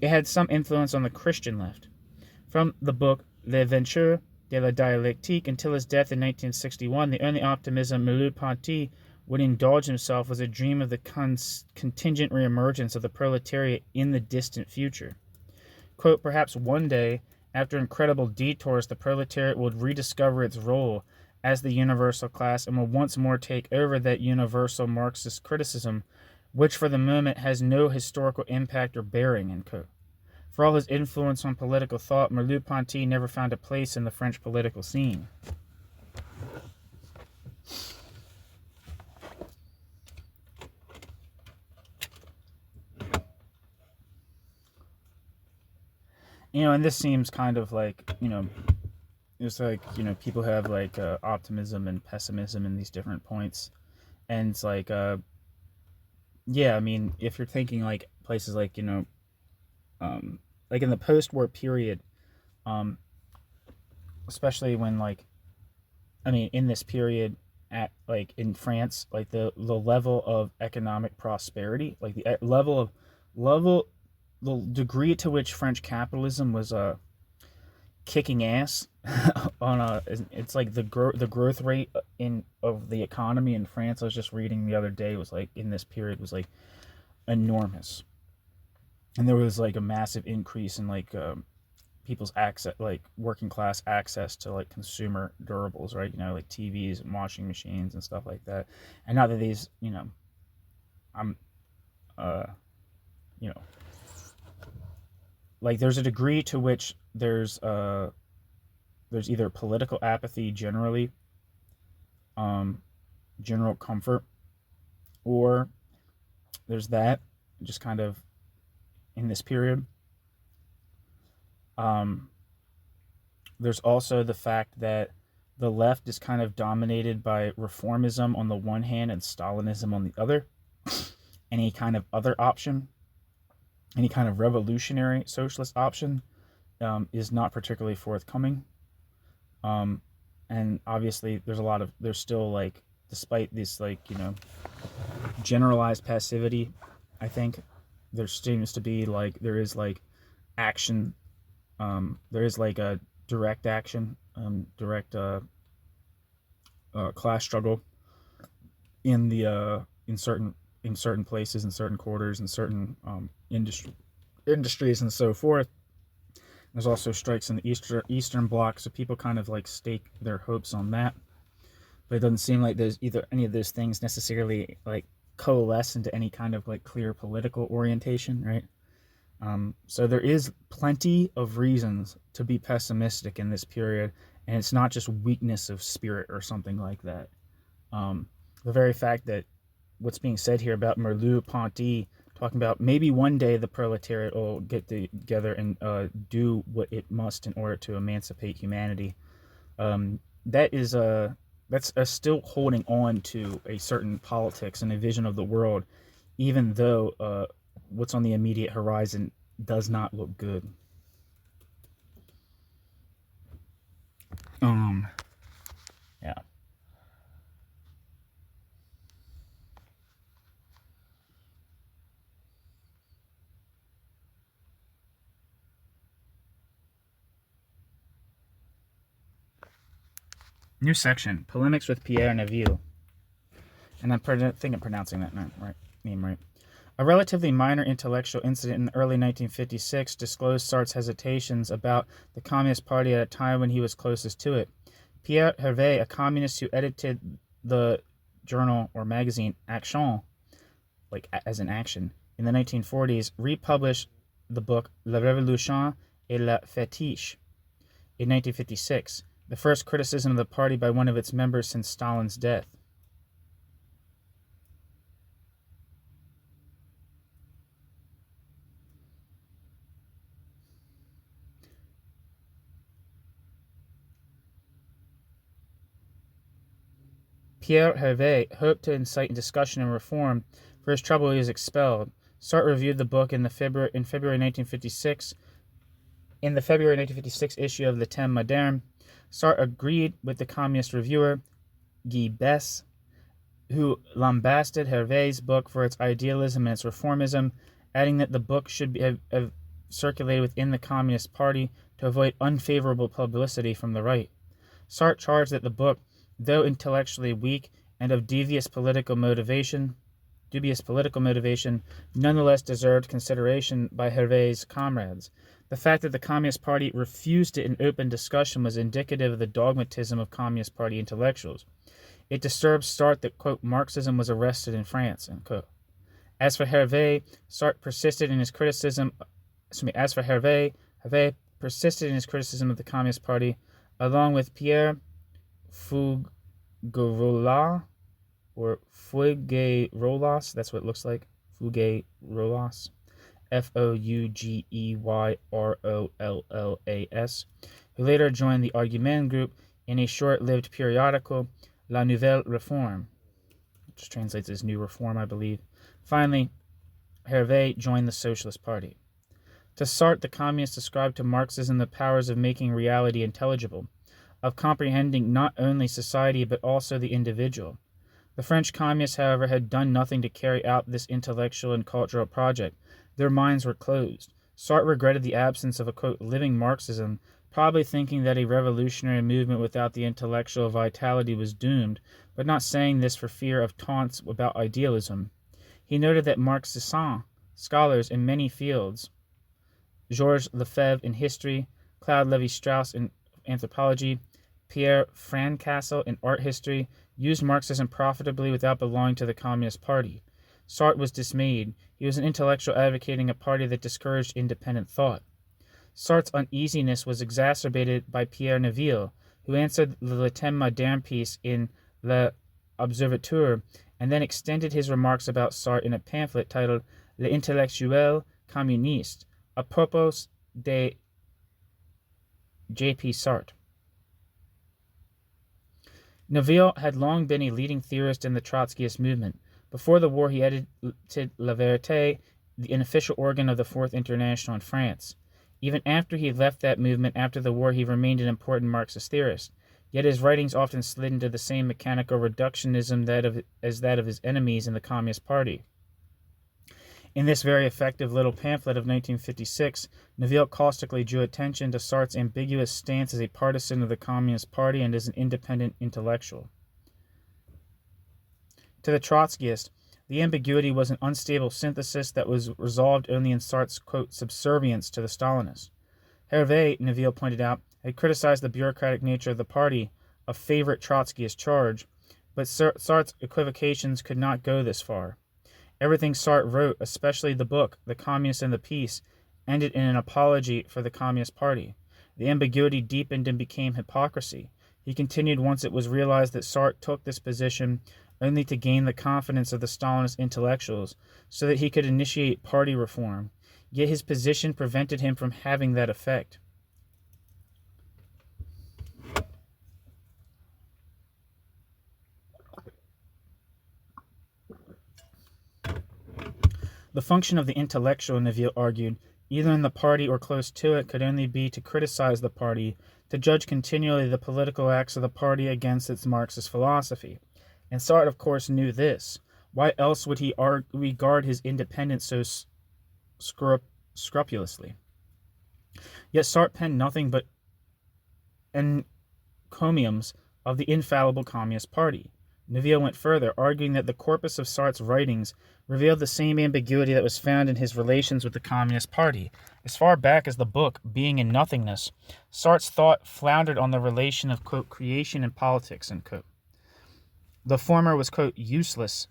It had some influence on the Christian left. From the book Les Ventures de la Dialectique until his death in 1961, the only optimism Merleau-Ponty would indulge himself was a dream of the contingent reemergence of the proletariat in the distant future. Quote, perhaps one day, after incredible detours, the proletariat would rediscover its role as the universal class and will once more take over that universal Marxist criticism, which for the moment has no historical impact or bearing, end quote. For all his influence on political thought, Merleau-Ponty never found a place in the French political scene. And this seems kind of like, it's like, people have like optimism and pessimism in these different points. And it's like, if you're thinking like places like, like in the post-war period, especially when in this period at like in France, like the level of economic prosperity, like the the degree to which French capitalism was kicking ass it's like the growth rate of the economy in France. I was just reading the other day, was like in this period was like enormous. And there was like a massive increase in like people's access, like working class access to like consumer durables, right? Like TVs and washing machines and stuff like that. And not that these, like there's a degree to which there's either political apathy generally, general comfort, or there's that just kind of in this period. There's also the fact that the left is kind of dominated by reformism on the one hand and Stalinism on the other. Any kind of other option, any kind of revolutionary socialist option is not particularly forthcoming. And obviously there's still like, despite this like, generalized passivity, I think there seems to be like, there is like action, there is like a direct action, direct class struggle in the in certain places, in certain quarters, in certain industries and so forth. There's also strikes in the Eastern Bloc, so people kind of like stake their hopes on that. But it doesn't seem like there's either any of those things necessarily like coalesce into any kind of like clear political orientation, right? So there is plenty of reasons to be pessimistic in this period, and it's not just weakness of spirit or something like that. The very fact that what's being said here about Merleau-Ponty talking about maybe one day the proletariat will get together and do what it must in order to emancipate humanity, that's still holding on to a certain politics and a vision of the world, even though what's on the immediate horizon does not look good. New section, Polemics with Pierre Neville. And I think I'm pronouncing that name right. A relatively minor intellectual incident in early 1956 disclosed Sartre's hesitations about the Communist Party at a time when he was closest to it. Pierre Hervé, a communist who edited the journal or magazine Action, like as in action, in the 1940s, republished the book La Révolution et la Fétiche in 1956, the first criticism of the party by one of its members since Stalin's death. Pierre Hervé hoped to incite discussion and reform. For his trouble, he was expelled. Sartre reviewed the book in February 1956. In the February 1956 issue of Le Temps Moderne, Sartre agreed with the communist reviewer Guy Besse, who lambasted Hervé's book for its idealism and its reformism, adding that the book should have circulated within the Communist Party to avoid unfavorable publicity from the right. Sartre charged that the book, though intellectually weak and of dubious political motivation, nonetheless deserved consideration by Hervé's comrades. The fact that the Communist Party refused it in open discussion was indicative of the dogmatism of Communist Party intellectuals. It disturbed Sartre that, quote, Marxism was arrested in France, end quote. As for Hervé, Sartre persisted in his criticism. Hervé persisted in his criticism of the Communist Party, along with Pierre Fougerolas, that's what it looks like, Fougerolas, Fougeyrollas, who later joined the Argument group in a short-lived periodical, La Nouvelle Réforme, which translates as New Reform, I believe. Finally, Hervé joined the Socialist Party. To Sartre, the communists ascribed to Marxism the powers of making reality intelligible, of comprehending not only society but also the individual. The French communists, however, had done nothing to carry out this intellectual and cultural project. Their minds were closed. Sartre regretted the absence of a, quote, living Marxism, probably thinking that a revolutionary movement without the intellectual vitality was doomed, but not saying this for fear of taunts about idealism. He noted that Marxist scholars in many fields, Georges Lefebvre in history, Claude Lévi-Strauss in anthropology, Pierre Francastle in art history, used Marxism profitably without belonging to the Communist Party. Sartre was dismayed. He was an intellectual advocating a party that discouraged independent thought. Sartre's uneasiness was exacerbated by Pierre Neville, who answered the Le Temps Moderne piece in L'Observateur, and then extended his remarks about Sartre in a pamphlet titled L'Intellectuel Communiste, à propos de J.P. Sartre. Neville had long been a leading theorist in the Trotskyist movement. Before the war, he edited La Vérité, an official organ of the Fourth International in France. Even after he left that movement after the war, he remained an important Marxist theorist. Yet his writings often slid into the same mechanical reductionism as that of his enemies in the Communist Party. In this very effective little pamphlet of 1956, Neville caustically drew attention to Sartre's ambiguous stance as a partisan of the Communist Party and as an independent intellectual. To the Trotskyist, the ambiguity was an unstable synthesis that was resolved only in Sartre's, quote, subservience to the Stalinists. Hervé, Neville pointed out, had criticized the bureaucratic nature of the party, a favorite Trotskyist charge, but Sartre's equivocations could not go this far. Everything Sartre wrote, especially the book, The Communist and the Peace, ended in an apology for the Communist Party. The ambiguity deepened and became hypocrisy. He continued once it was realized that Sartre took this position only to gain the confidence of the Stalinist intellectuals so that he could initiate party reform. Yet his position prevented him from having that effect. The function of the intellectual, Neville argued, either in the party or close to it, could only be to criticize the party, to judge continually the political acts of the party against its Marxist philosophy. And Sartre, of course, knew this. Why else would he regard his independence so scrupulously? Yet Sartre penned nothing but encomiums of the infallible Communist Party. Neville went further, arguing that the corpus of Sartre's writings revealed the same ambiguity that was found in his relations with the Communist Party. As far back as the book, Being and Nothingness, Sartre's thought floundered on the relation of, quote, creation and politics, end quote. The former was, quote, useless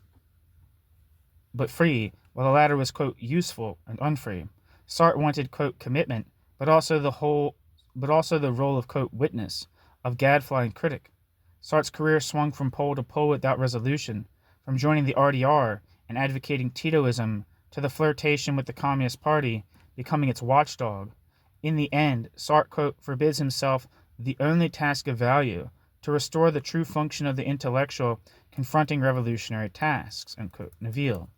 but free, while the latter was, quote, useful and unfree. Sartre wanted, quote, commitment, but also the role of, quote, witness, of gadfly and critic. Sartre's career swung from pole to pole without resolution, from joining the RDR and advocating Titoism to the flirtation with the Communist Party, becoming its watchdog. In the end, Sartre, quote, forbids himself the only task of value, to restore the true function of the intellectual confronting revolutionary tasks, end quote. Neville.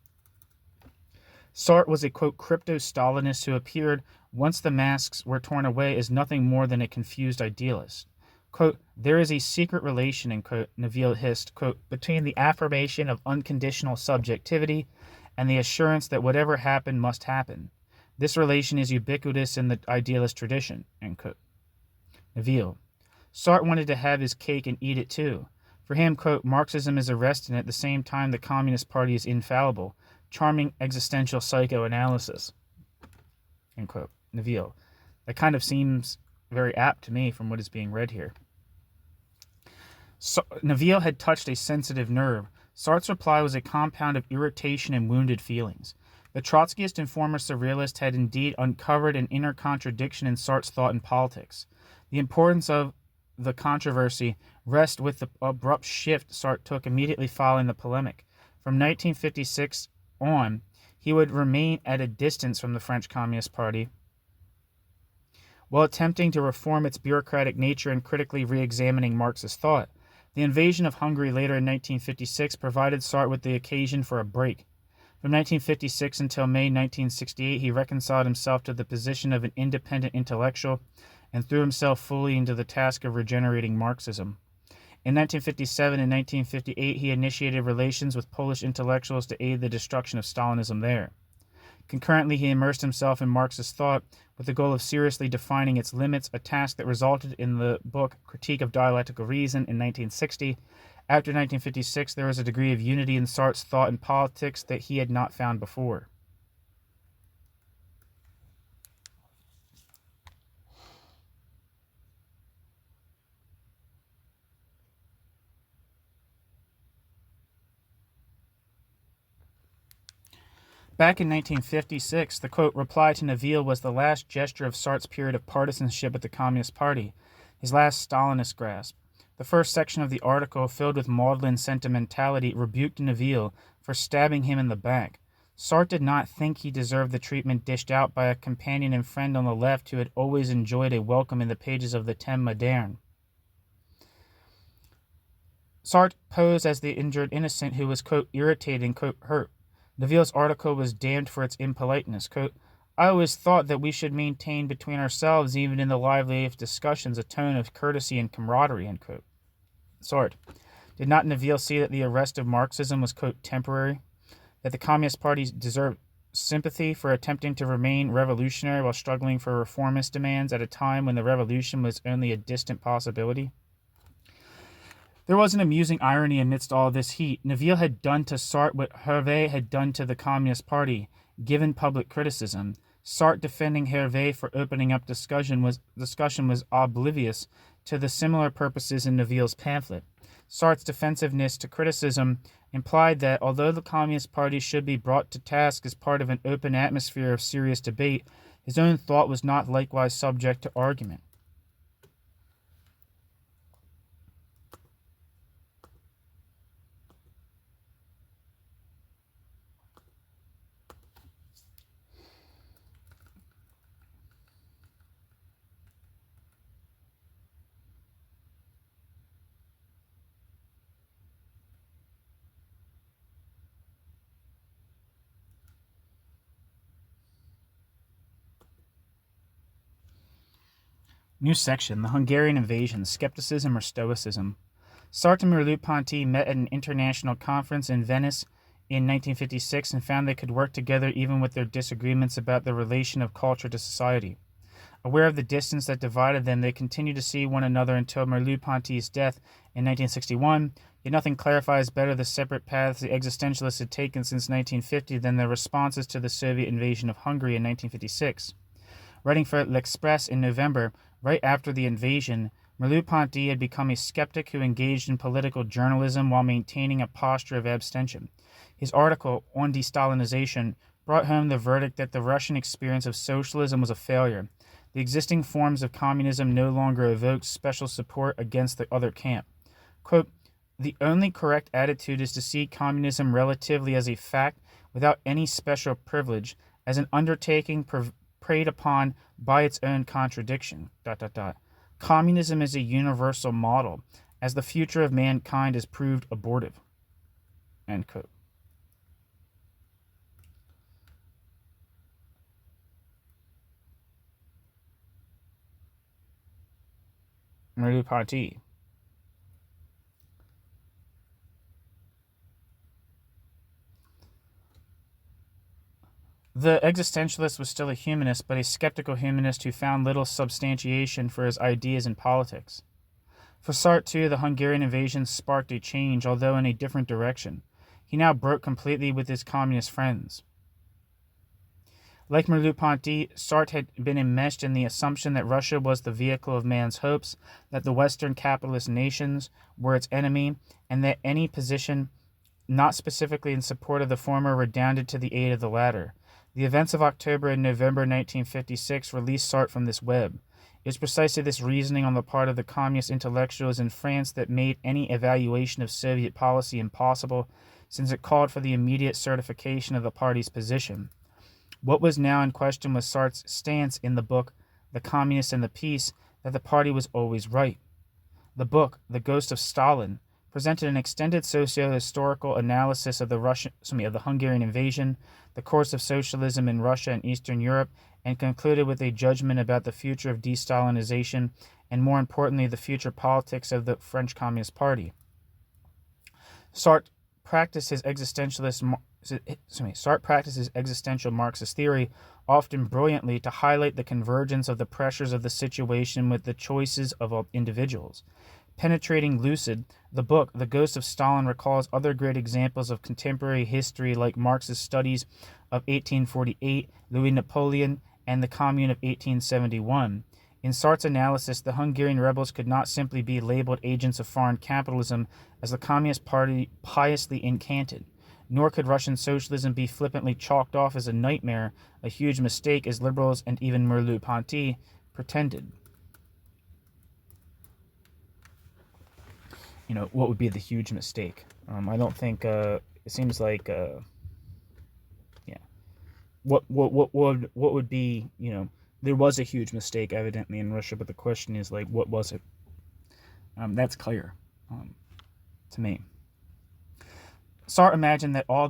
Sartre was a, quote, crypto-Stalinist who appeared, once the masks were torn away, as nothing more than a confused idealist. Quote, there is a secret relation, end quote, Neville hissed, quote, between the affirmation of unconditional subjectivity and the assurance that whatever happened must happen. This relation is ubiquitous in the idealist tradition, end quote. Neville. Sartre wanted to have his cake and eat it too. For him, quote, Marxism is arrested, and at the same time the Communist Party is infallible. Charming existential psychoanalysis, end quote. Neville. That kind of seems very apt to me from what is being read here. So, Neville had touched a sensitive nerve. Sartre's reply was a compound of irritation and wounded feelings. The Trotskyist and former surrealist had indeed uncovered an inner contradiction in Sartre's thought and politics. The importance of the controversy rests with the abrupt shift Sartre took immediately following the polemic. From 1956 on, he would remain at a distance from the French Communist Party, while attempting to reform its bureaucratic nature and critically re-examining Marxist thought. The invasion of Hungary later in 1956 provided Sartre with the occasion for a break. From 1956 until May 1968, he reconciled himself to the position of an independent intellectual and threw himself fully into the task of regenerating Marxism. In 1957 and 1958, he initiated relations with Polish intellectuals to aid the destruction of Stalinism there. Concurrently, he immersed himself in Marxist thought with the goal of seriously defining its limits, a task that resulted in the book Critique of Dialectical Reason in 1960. After 1956, there was a degree of unity in Sartre's thought and politics that he had not found before. Back in 1956, the, quote, reply to Neville was the last gesture of Sartre's period of partisanship with the Communist Party, his last Stalinist grasp. The first section of the article, filled with maudlin sentimentality, rebuked Neville for stabbing him in the back. Sartre did not think he deserved the treatment dished out by a companion and friend on the left who had always enjoyed a welcome in the pages of the Thème moderne. Sartre posed as the injured innocent who was, quote, irritated and, quote, hurt. Neville's article was damned for its impoliteness. Quote, I always thought that we should maintain between ourselves, even in the liveliest discussions, a tone of courtesy and camaraderie, end quote. Sartre. Did not Neville see that the arrest of Marxism was, quote, temporary? That the Communist Party deserved sympathy for attempting to remain revolutionary while struggling for reformist demands at a time when the revolution was only a distant possibility? There was an amusing irony amidst all this heat. Neville had done to Sartre what Hervé had done to the Communist Party, given public criticism. Sartre defending Hervé for opening up discussion was oblivious to the similar purposes in Neville's pamphlet. Sartre's defensiveness to criticism implied that, although the Communist Party should be brought to task as part of an open atmosphere of serious debate, his own thought was not likewise subject to argument. New section, the Hungarian invasion, skepticism or stoicism. Sartre and Merleau-Ponty met at an international conference in Venice in 1956 and found they could work together even with their disagreements about the relation of culture to society. Aware of the distance that divided them, they continued to see one another until Merleau-Ponty's death in 1961, yet nothing clarifies better the separate paths the existentialists had taken since 1950 than their responses to the Soviet invasion of Hungary in 1956. Writing for L'Express in November, right after the invasion, Merleau-Ponty had become a skeptic who engaged in political journalism while maintaining a posture of abstention. His article, on de-Stalinization, brought home the verdict that the Russian experience of socialism was a failure. The existing forms of communism no longer evoked special support against the other camp. Quote, "The only correct attitude is to see communism relatively as a fact without any special privilege, as an undertaking preyed upon by its own contradiction. ... Communism is a universal model, as the future of mankind has proved abortive." End quote. Merleau-Ponty. The existentialist was still a humanist, but a skeptical humanist who found little substantiation for his ideas in politics. For Sartre, too, the Hungarian invasion sparked a change, although in a different direction. He now broke completely with his communist friends. Like Merleau-Ponty, Sartre had been enmeshed in the assumption that Russia was the vehicle of man's hopes, that the Western capitalist nations were its enemy, and that any position not specifically in support of the former redounded to the aid of the latter. The events of October and November 1956 released Sartre from this web. It was precisely this reasoning on the part of the communist intellectuals in France that made any evaluation of Soviet policy impossible, since it called for the immediate certification of the party's position. What was now in question was Sartre's stance in the book The Communists and the Peace, that the party was always right. The book, The Ghost of Stalin, presented an extended socio-historical analysis of the Hungarian invasion, the course of socialism in Russia and Eastern Europe, and concluded with a judgment about the future of de-Stalinization and, more importantly, the future politics of the French Communist Party. Sartre practiced his existential Marxist theory often brilliantly to highlight the convergence of the pressures of the situation with the choices of individuals. Penetrating lucid, the book, The Ghost of Stalin, recalls other great examples of contemporary history like Marx's studies of 1848, Louis Napoleon, and the Commune of 1871. In Sartre's analysis, the Hungarian rebels could not simply be labeled agents of foreign capitalism, as the Communist Party piously incanted, nor could Russian socialism be flippantly chalked off as a nightmare, a huge mistake, as liberals and even Merleau-Ponty pretended. What would be the huge mistake? I don't think, it seems like, what would be, there was a huge mistake evidently in Russia, but the question is, what was it? That's clear, to me. Sartre imagined that all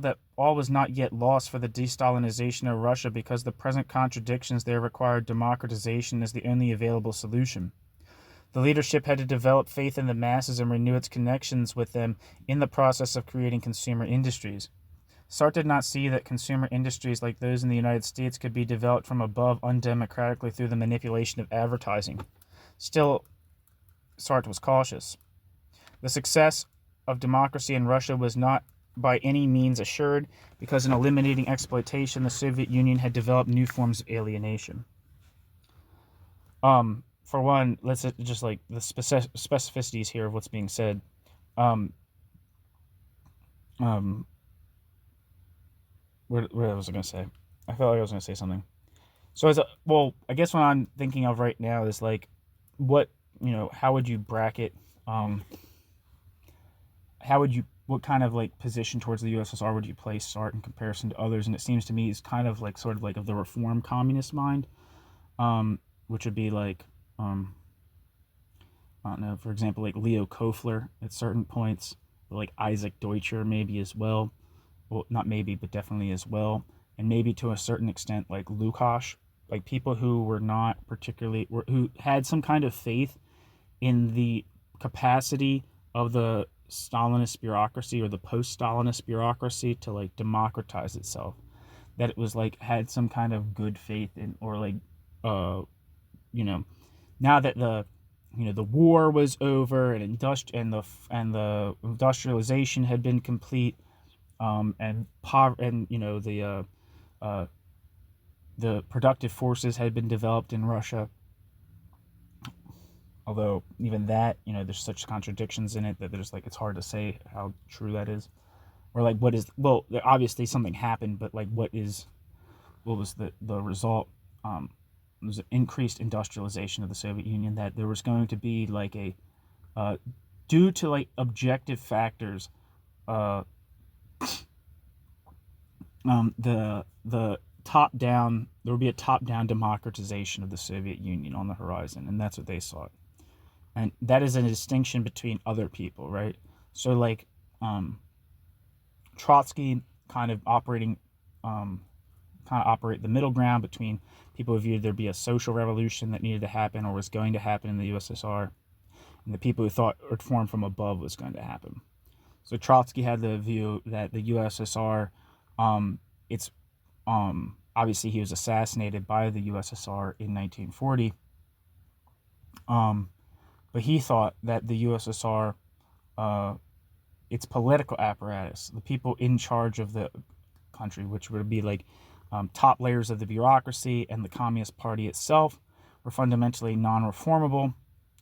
was not yet lost for the de-Stalinization of Russia because the present contradictions there required democratization as the only available solution. The leadership had to develop faith in the masses and renew its connections with them in the process of creating consumer industries. Sartre did not see that consumer industries like those in the United States could be developed from above undemocratically through the manipulation of advertising. Still, Sartre was cautious. The success of democracy in Russia was not by any means assured, because in eliminating exploitation, the Soviet Union had developed new forms of alienation. For one, let's just the specificities here of what's being said. What was I going to say? I felt like I was going to say something. So I guess what I'm thinking of right now is how would you bracket, what kind of position towards the USSR would you place Sartre in comparison to others? And it seems to me he's kind of of the reform communist mind, which would be I don't know, for example, Leo Kofler at certain points, or Isaac Deutscher maybe as well. Well, not maybe, but definitely as well. And maybe to a certain extent, Lukacs, people who were not particularly, who had some kind of faith in the capacity of the Stalinist bureaucracy or the post-Stalinist bureaucracy to democratize itself. That it was had some kind of good faith in, or now that the the war was over, and the industrialization had been complete, and the productive forces had been developed in Russia. Although even that, there's such contradictions in it that there's it's hard to say how true that is, or obviously something happened, but what was the result? It was an increased industrialization of the Soviet Union, that there was going to be due to objective factors, the top down there would be a top down democratization of the Soviet Union on the horizon, and that's what they sought. And that is a distinction between other people, right? So Trotsky kind of operate the middle ground between people who viewed there be a social revolution that needed to happen or was going to happen in the USSR, and the people who thought reform from above was going to happen. So Trotsky had the view that the USSR, obviously he was assassinated by the USSR in 1940, but he thought that the USSR, its political apparatus, the people in charge of the country, which would be top layers of the bureaucracy and the Communist Party itself, were fundamentally non-reformable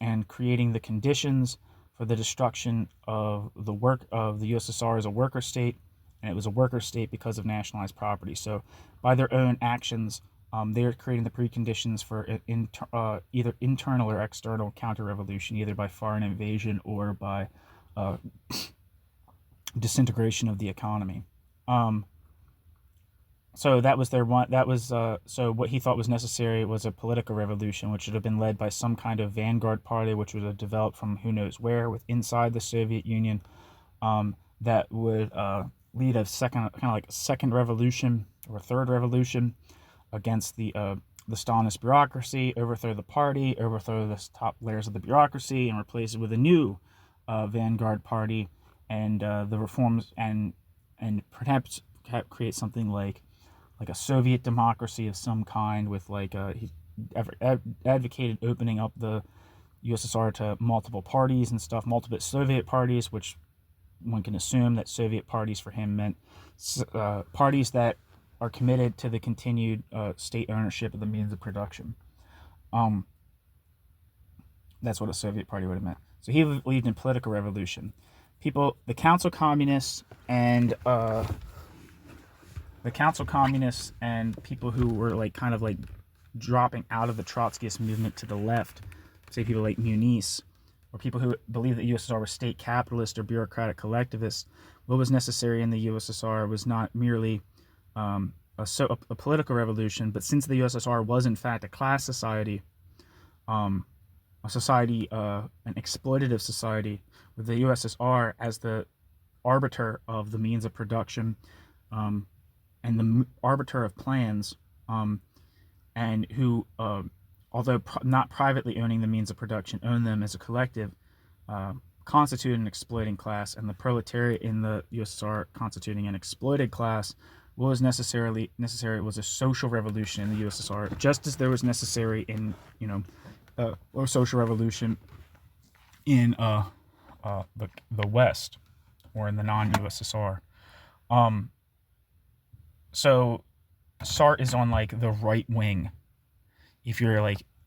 and creating the conditions for the destruction of the USSR as a worker state, and it was a worker state because of nationalized property. So by their own actions, they're creating the preconditions for either internal or external counter-revolution, either by foreign invasion or by disintegration of the economy. So that was so what he thought was necessary was a political revolution, which would have been led by some kind of vanguard party, which would have developed from who knows where inside the Soviet Union, that would lead a second revolution or a third revolution against the Stalinist bureaucracy, overthrow the party, overthrow the top layers of the bureaucracy, and replace it with a new vanguard party, and the reforms and perhaps create something like a Soviet democracy of some kind, with he advocated opening up the USSR to multiple parties and stuff, multiple Soviet parties, which one can assume that Soviet parties for him meant parties that are committed to the continued state ownership of the means of production. That's what a Soviet party would have meant. So he believed in political revolution. The Council Communists and people who were dropping out of the Trotskyist movement to the left, say people like Muniz, or people who believed that USSR was state capitalist or bureaucratic collectivist. What was necessary in the USSR was not merely a political revolution, but since the USSR was in fact a class society, an exploitative society, with the USSR as the arbiter of the means of production, and the arbiter of plans, and who, although not privately owning the means of production, own them as a collective, constitute an exploiting class, and the proletariat in the USSR constituting an exploited class. What was necessary was a social revolution in the USSR, just as there was necessary in a social revolution in the West or in the non-USSR. So Sartre is on the right wing. If you're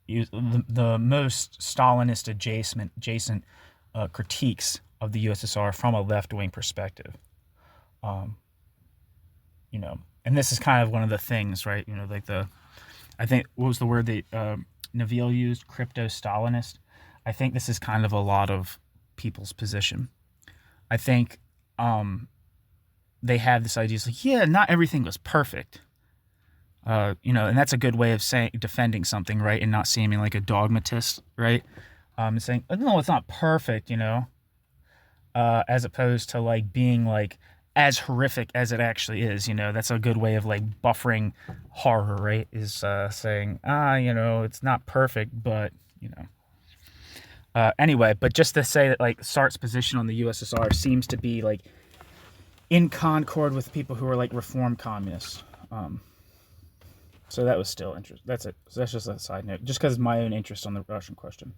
the most Stalinist adjacent critiques of the USSR from a left wing perspective. And this is kind of one of the things, right? I think, what was the word that Neville used? Crypto-Stalinist. I think this is kind of a lot of people's position. I think they have this idea, not everything was perfect. And that's a good way of defending something, right? And not seeming like a dogmatist, right? Saying, no, it's not perfect, as opposed to being as horrific as it actually is. That's a good way of buffering horror, right? Is saying, it's not perfect, but anyway, but just to say that Sartre's position on the USSR seems to be in concord with people who are reform communists. So that was still interesting. That's it. So that's just a side note, just because of my own interest on the Russian question.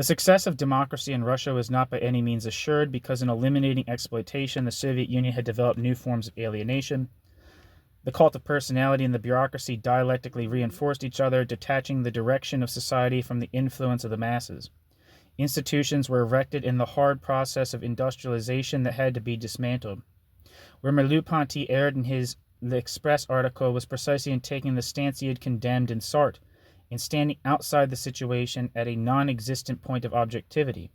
The success of democracy in Russia was not by any means assured because in eliminating exploitation, the Soviet Union had developed new forms of alienation. The cult of personality and the bureaucracy dialectically reinforced each other, detaching the direction of society from the influence of the masses. Institutions were erected in the hard process of industrialization that had to be dismantled. Where Merleau-Ponty erred in his The Express article was precisely in taking the stance he had condemned in Sartre, in standing outside the situation at a non-existent point of objectivity.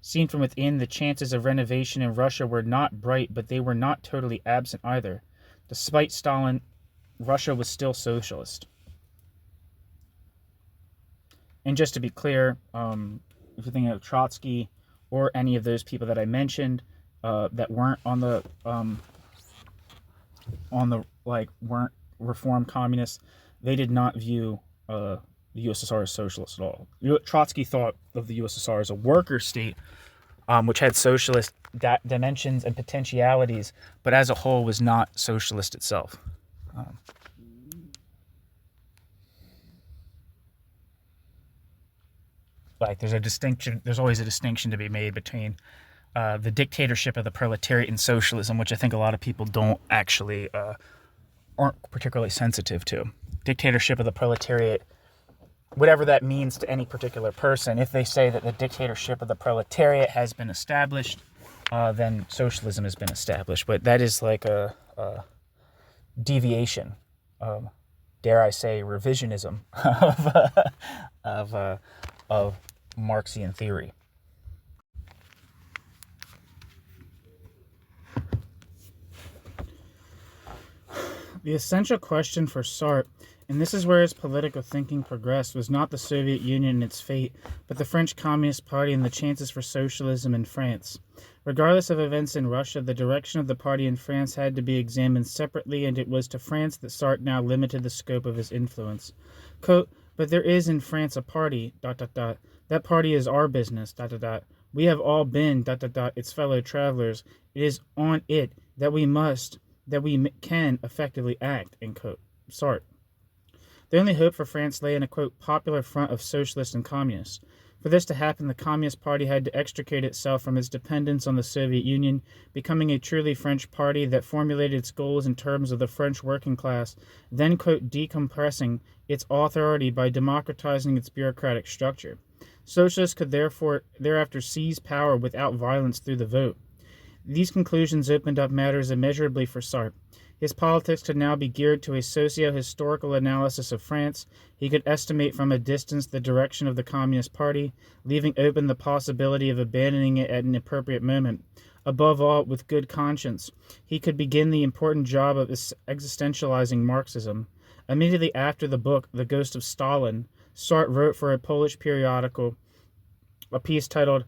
Seen from within, the chances of renovation in Russia were not bright, but they were not totally absent either. Despite Stalin, Russia was still socialist. And just to be clear, if you think of Trotsky or any of those people that I mentioned that weren't weren't reformed communists, they did not view the USSR as socialist at all. Trotsky thought of the USSR as a worker state, which had socialist dimensions and potentialities, but as a whole was not socialist itself. There's always a distinction to be made between the dictatorship of the proletariat and socialism, which I think a lot of people aren't particularly sensitive to. Dictatorship of the proletariat, whatever that means to any particular person, if they say that the dictatorship of the proletariat has been established, then socialism has been established. But that is like a deviation, dare I say, revisionism of Marxian theory. The essential question for Sartre, and this is where his political thinking progressed, was not the Soviet Union and its fate, but the French Communist Party and the chances for socialism in France. Regardless of events in Russia, the direction of the party in France had to be examined separately, and it was to France that Sartre now limited the scope of his influence. Quote, "But there is in France a party, ... That party is our business, ... We have all been, ... its fellow travelers. It is on it that we can effectively act," end quote. Sartre. The only hope for France lay in a, quote, "popular front of socialists and communists." For this to happen, the Communist Party had to extricate itself from its dependence on the Soviet Union, becoming a truly French party that formulated its goals in terms of the French working class, then, quote, decompressing its authority by democratizing its bureaucratic structure. Socialists could thereafter seize power without violence through the vote. These conclusions opened up matters immeasurably for Sartre. His politics could now be geared to a socio-historical analysis of France. He could estimate from a distance the direction of the Communist Party, leaving open the possibility of abandoning it at an appropriate moment. Above all, with good conscience, he could begin the important job of existentializing Marxism. Immediately after the book, The Ghost of Stalin, Sartre wrote for a Polish periodical a piece titled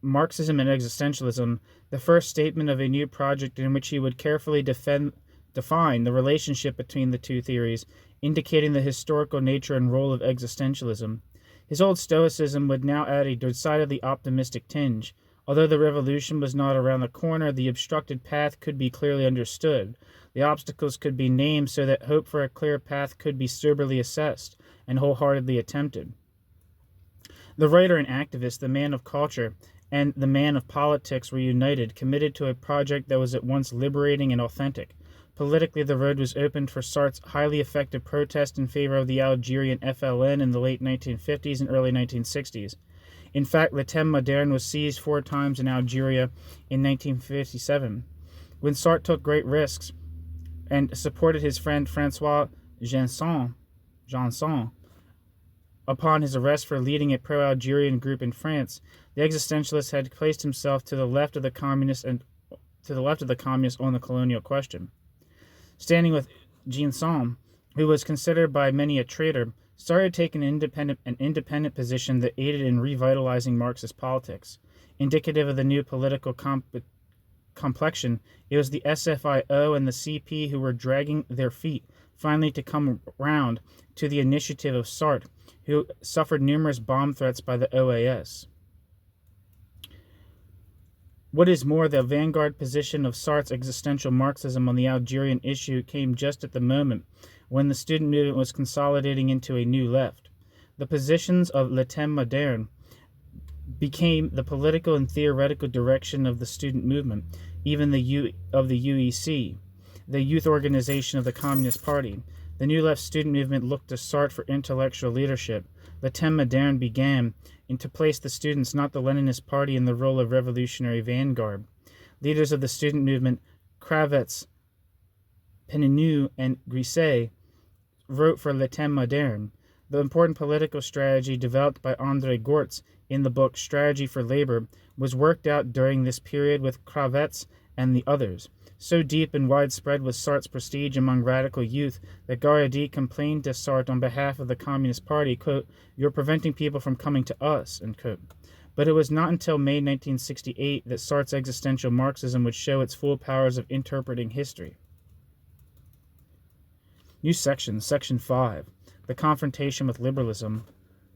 Marxism and Existentialism, the first statement of a new project in which he would carefully define the relationship between the two theories, indicating the historical nature and role of existentialism. His old stoicism would now add a decidedly optimistic tinge. Although the revolution was not around the corner, the obstructed path could be clearly understood. The obstacles could be named so that hope for a clear path could be soberly assessed and wholeheartedly attempted. The writer and activist, the man of culture, and the man of politics were united, committed to a project that was at once liberating and authentic. Politically, the road was opened for Sartre's highly effective protest in favor of the Algerian FLN in the late 1950s and early 1960s. In fact, Le Thème Moderne was seized 4 times in Algeria in 1957. When Sartre took great risks and supported his friend François Janson upon his arrest for leading a pro-Algerian group in France, the existentialist had placed himself to the left of the communists on the colonial question. Standing with Janson, who was considered by many a traitor, started taking an independent position that aided in revitalizing Marxist politics. Indicative of the new political complexion, it was the SFIO and the CP who were dragging their feet, finally to come round to the initiative of Sartre, who suffered numerous bomb threats by the OAS. What is more, the vanguard position of Sartre's existential Marxism on the Algerian issue came just at the moment when the student movement was consolidating into a new left. The positions of Le Thème Moderne became the political and theoretical direction of the student movement, even of the UEC, the youth organization of the Communist Party. The New Left student movement looked to Sartre for intellectual leadership. Le Thème Moderne began to place the students, not the Leninist Party, in the role of revolutionary vanguard. Leaders of the student movement, Kravets, Pénineau, and Grisset, wrote for Le Thème Moderne. The important political strategy developed by André Gortz in the book Strategy for Labor was worked out during this period with Kravets and the others. So deep and widespread was Sartre's prestige among radical youth that Garridi complained to Sartre on behalf of the Communist Party, quote, "You're preventing people from coming to us," end quote. But it was not until May 1968 that Sartre's existential Marxism would show its full powers of interpreting history. New section, Section 5, The Confrontation with Liberalism.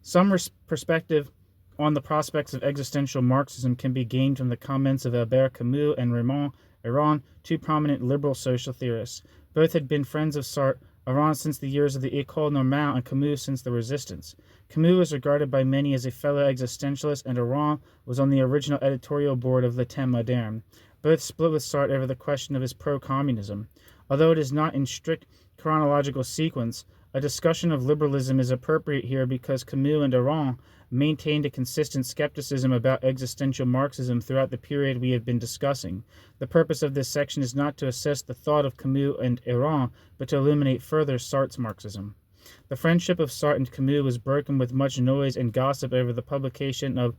Some perspective on the prospects of existential Marxism can be gained from the comments of Albert Camus and Raymond Aron, two prominent liberal social theorists. Both had been friends of Sartre, Aron since the years of the École Normale and Camus since the Resistance. Camus was regarded by many as a fellow existentialist, and Aron was on the original editorial board of Le Thème Moderne. Both split with Sartre over the question of his pro-communism. Although it is not in strict chronological sequence, a discussion of liberalism is appropriate here because Camus and Aron maintained a consistent skepticism about existential Marxism throughout the period we have been discussing. The purpose of this section is not to assess the thought of Camus and Aron, but to illuminate further Sartre's Marxism. The friendship of Sartre and Camus was broken with much noise and gossip over the publication of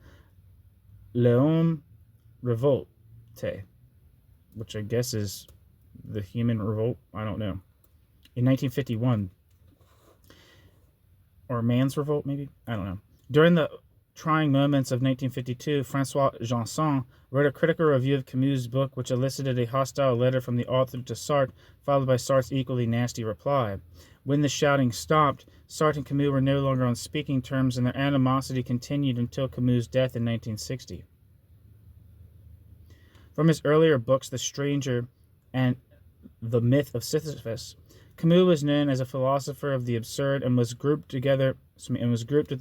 L'Homme Revolte, which I guess is the human revolt, I don't know, in 1951. Or Man's Revolt, maybe? I don't know. During the trying moments of 1952, François Janson wrote a critical review of Camus' book, which elicited a hostile letter from the author to Sartre, followed by Sartre's equally nasty reply. When the shouting stopped, Sartre and Camus were no longer on speaking terms, and their animosity continued until Camus' death in 1960. From his earlier books, The Stranger and The Myth of Sisyphus, Camus was known as a philosopher of the absurd and was grouped with the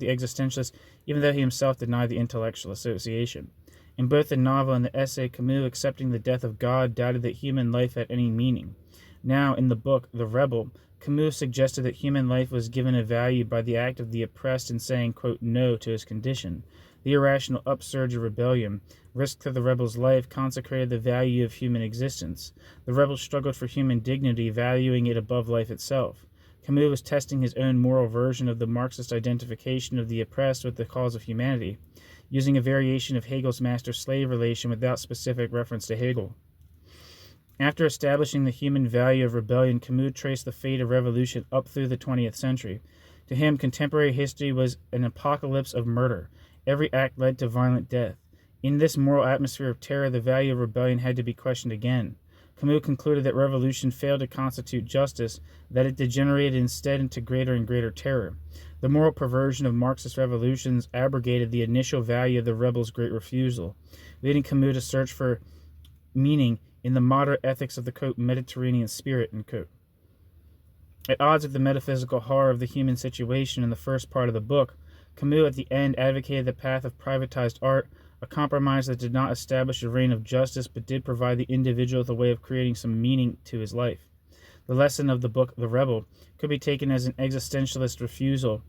existentialists, even though he himself denied the intellectual association. In both the novel and the essay, Camus, accepting the death of God, doubted that human life had any meaning. Now, in the book The Rebel, Camus suggested that human life was given a value by the act of the oppressed in saying, quote, no to his condition. The irrational upsurge of rebellion, risked to the rebel's life, consecrated the value of human existence. The rebel struggled for human dignity, valuing it above life itself. Camus was testing his own moral version of the Marxist identification of the oppressed with the cause of humanity, using a variation of Hegel's master-slave relation without specific reference to Hegel. After establishing the human value of rebellion, Camus traced the fate of revolution up through the 20th century. To him, contemporary history was an apocalypse of murder. Every act led to violent death. In this moral atmosphere of terror, the value of rebellion had to be questioned again. Camus concluded that revolution failed to constitute justice, that it degenerated instead into greater and greater terror. The moral perversion of Marxist revolutions abrogated the initial value of the rebels' great refusal, leading Camus to search for meaning in the moderate ethics of the, quote, Mediterranean spirit, end quote. At odds with the metaphysical horror of the human situation in the first part of the book, Camus at the end advocated the path of privatized art, a compromise that did not establish a reign of justice but did provide the individual with a way of creating some meaning to his life. The lesson of the book The Rebel could be taken as an existentialist's refusal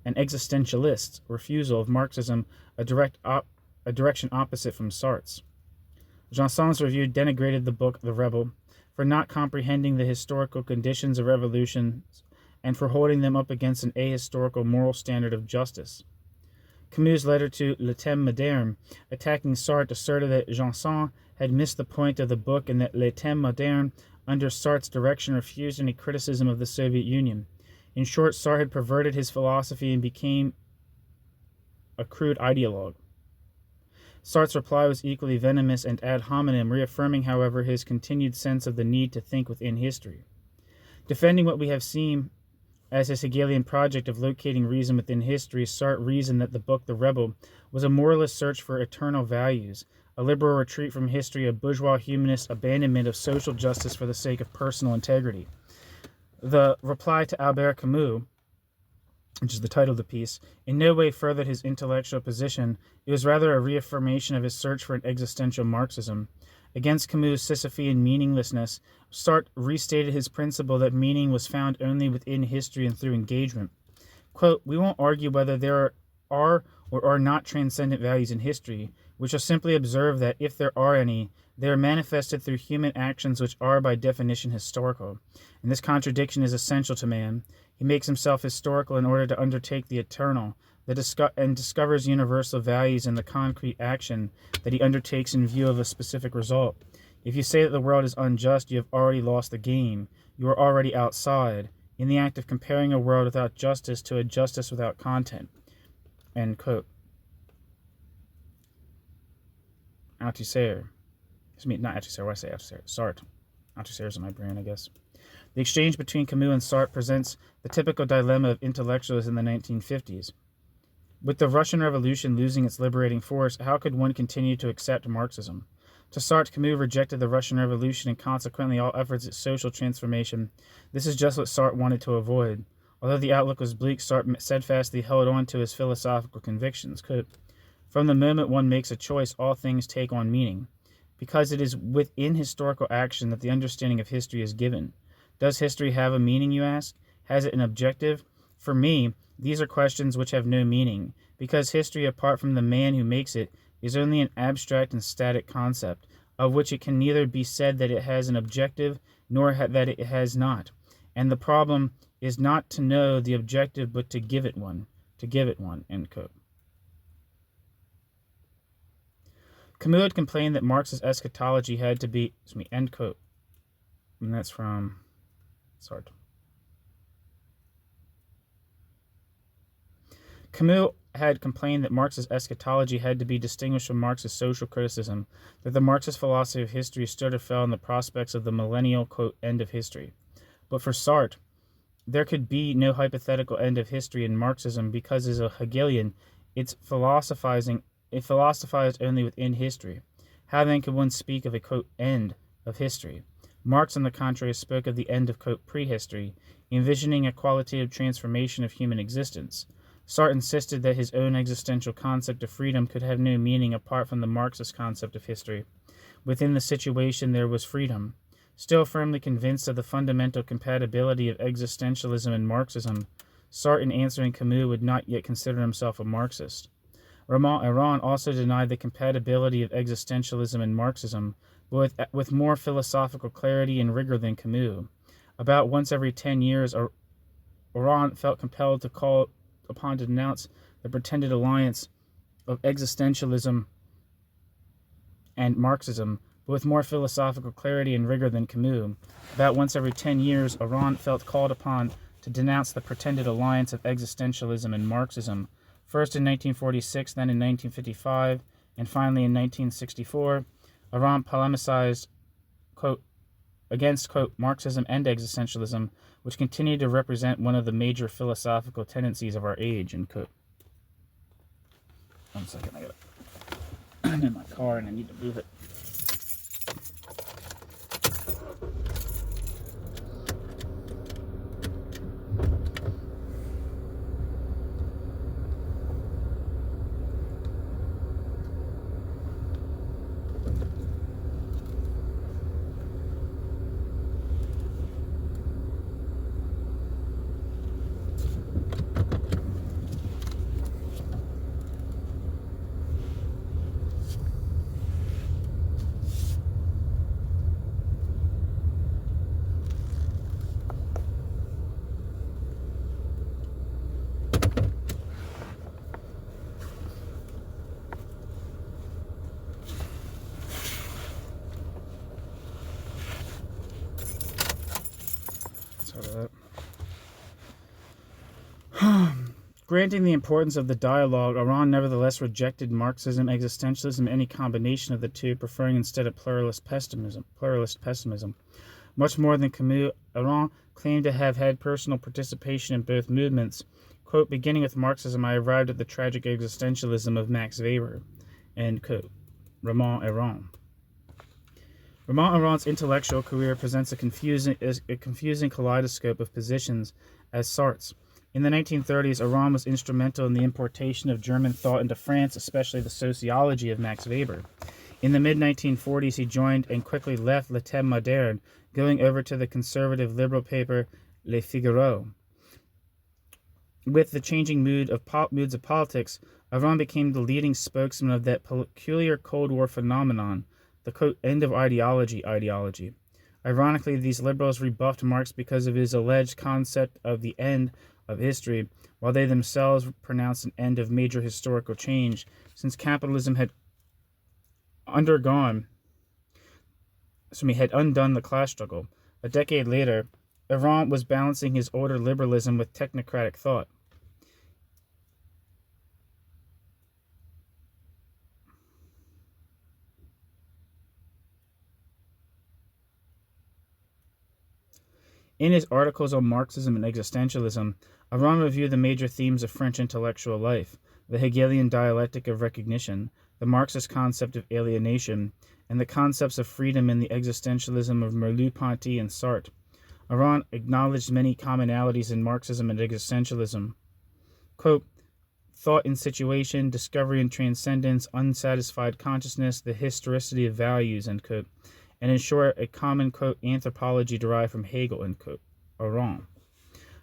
of Marxism, a direction opposite from Sartre's. Janson's review denigrated the book The Rebel for not comprehending the historical conditions of revolutions and for holding them up against an ahistorical moral standard of justice. Camus' letter to Le Thème Moderne, attacking Sartre, asserted that Janson had missed the point of the book and that Le Thème Moderne, under Sartre's direction, refused any criticism of the Soviet Union. In short, Sartre had perverted his philosophy and became a crude ideologue. Sartre's reply was equally venomous and ad hominem, reaffirming, however, his continued sense of the need to think within history. Defending what we have seen as his Hegelian project of locating reason within history, Sartre reasoned that the book The Rebel was a moralist search for eternal values, a liberal retreat from history, a bourgeois humanist abandonment of social justice for the sake of personal integrity. The reply to Albert Camus which is the title of the piece, in no way furthered his intellectual position. It was rather a reaffirmation of his search for an existential Marxism. Against Camus' Sisyphean meaninglessness, Sartre restated his principle that meaning was found only within history and through engagement. Quote, "We won't argue whether there are or are not transcendent values in history. We shall simply observe that, if there are any, they are manifested through human actions which are by definition historical. And this contradiction is essential to man. He makes himself historical in order to undertake the eternal, and discovers universal values in the concrete action that he undertakes in view of a specific result. If you say that the world is unjust, you have already lost the game. You are already outside, in the act of comparing a world without justice to a justice without content." End quote. Althusser. Not Althusser, what I say Althusser? Sartre. Althusser's in my brain, I guess. The exchange between Camus and Sartre presents the typical dilemma of intellectuals in the 1950s. With the Russian Revolution losing its liberating force, how could one continue to accept Marxism? To Sartre, Camus rejected the Russian Revolution and consequently all efforts at social transformation. This is just what Sartre wanted to avoid. Although the outlook was bleak, Sartre steadfastly held on to his philosophical convictions. Quote, "From the moment one makes a choice, all things take on meaning, because it is within historical action that the understanding of history is given. Does history have a meaning, you ask? Has it an objective? For me, these are questions which have no meaning, because history, apart from the man who makes it, is only an abstract and static concept, of which it can neither be said that it has an objective, nor that it has not. And the problem is not to know the objective, but to give it one. End quote. Camus had complained that Marx's eschatology had to be, end quote. And that's from Sartre. Camus had complained that Marx's eschatology had to be distinguished from Marx's social criticism, that the Marxist philosophy of history stood or fell in the prospects of the millennial, quote, end of history. But for Sartre, there could be no hypothetical end of history in Marxism because, as a Hegelian, it philosophized only within history. How then could one speak of a, quote, end of history? Marx, on the contrary, spoke of the end of, quote, prehistory, envisioning a qualitative transformation of human existence. Sartre insisted that his own existential concept of freedom could have no meaning apart from the Marxist concept of history. Within the situation there was freedom. Still firmly convinced of the fundamental compatibility of existentialism and Marxism, Sartre, in answering Camus, would not yet consider himself a Marxist. Romain Aron also denied the compatibility of existentialism and Marxism, but with more philosophical clarity and rigor than Camus. About once every 10 years, Aron felt compelled to call upon to denounce the pretended alliance of existentialism and Marxism, but with more philosophical clarity and rigor than Camus. About once every 10 years, Aron felt called upon to denounce the pretended alliance of existentialism and Marxism, first in 1946, then in 1955, and finally in 1964. Aron polemicized, quote, against, quote, Marxism and existentialism, which continue to represent one of the major philosophical tendencies of our age, end quote. 1 second, I'm in my car and I need to move it. Granting the importance of the dialogue, Aron nevertheless rejected Marxism, existentialism, any combination of the two, preferring instead a pluralist pessimism. Much more than Camus, Aron claimed to have had personal participation in both movements. Quote, beginning with Marxism, I arrived at the tragic existentialism of Max Weber. End quote. Romain Aron. Romain Aron's intellectual career presents a confusing kaleidoscope of positions as Sartre's. In the 1930s, Iran was instrumental in the importation of German thought into France, especially the sociology of Max Weber. In the mid-1940s, he joined and quickly left Le Thème Moderne, going over to the conservative liberal paper Le Figaro. With the changing moods of politics, Iran became the leading spokesman of that peculiar Cold War phenomenon, the quote, end of ideology. Ironically, these liberals rebuffed Marx because of his alleged concept of the end of history, while they themselves pronounced an end of major historical change, since capitalism had undone the class struggle. A decade later, Iran was balancing his older liberalism with technocratic thought. In his articles on Marxism and Existentialism, Iran reviewed the major themes of French intellectual life, the Hegelian dialectic of recognition, the Marxist concept of alienation, and the concepts of freedom in the existentialism of Merleau-Ponty and Sartre. Iran acknowledged many commonalities in Marxism and Existentialism. Quote, thought in situation, discovery and transcendence, unsatisfied consciousness, the historicity of values, end quote, and in short, a common, quote, anthropology derived from Hegel, end quote. Iran.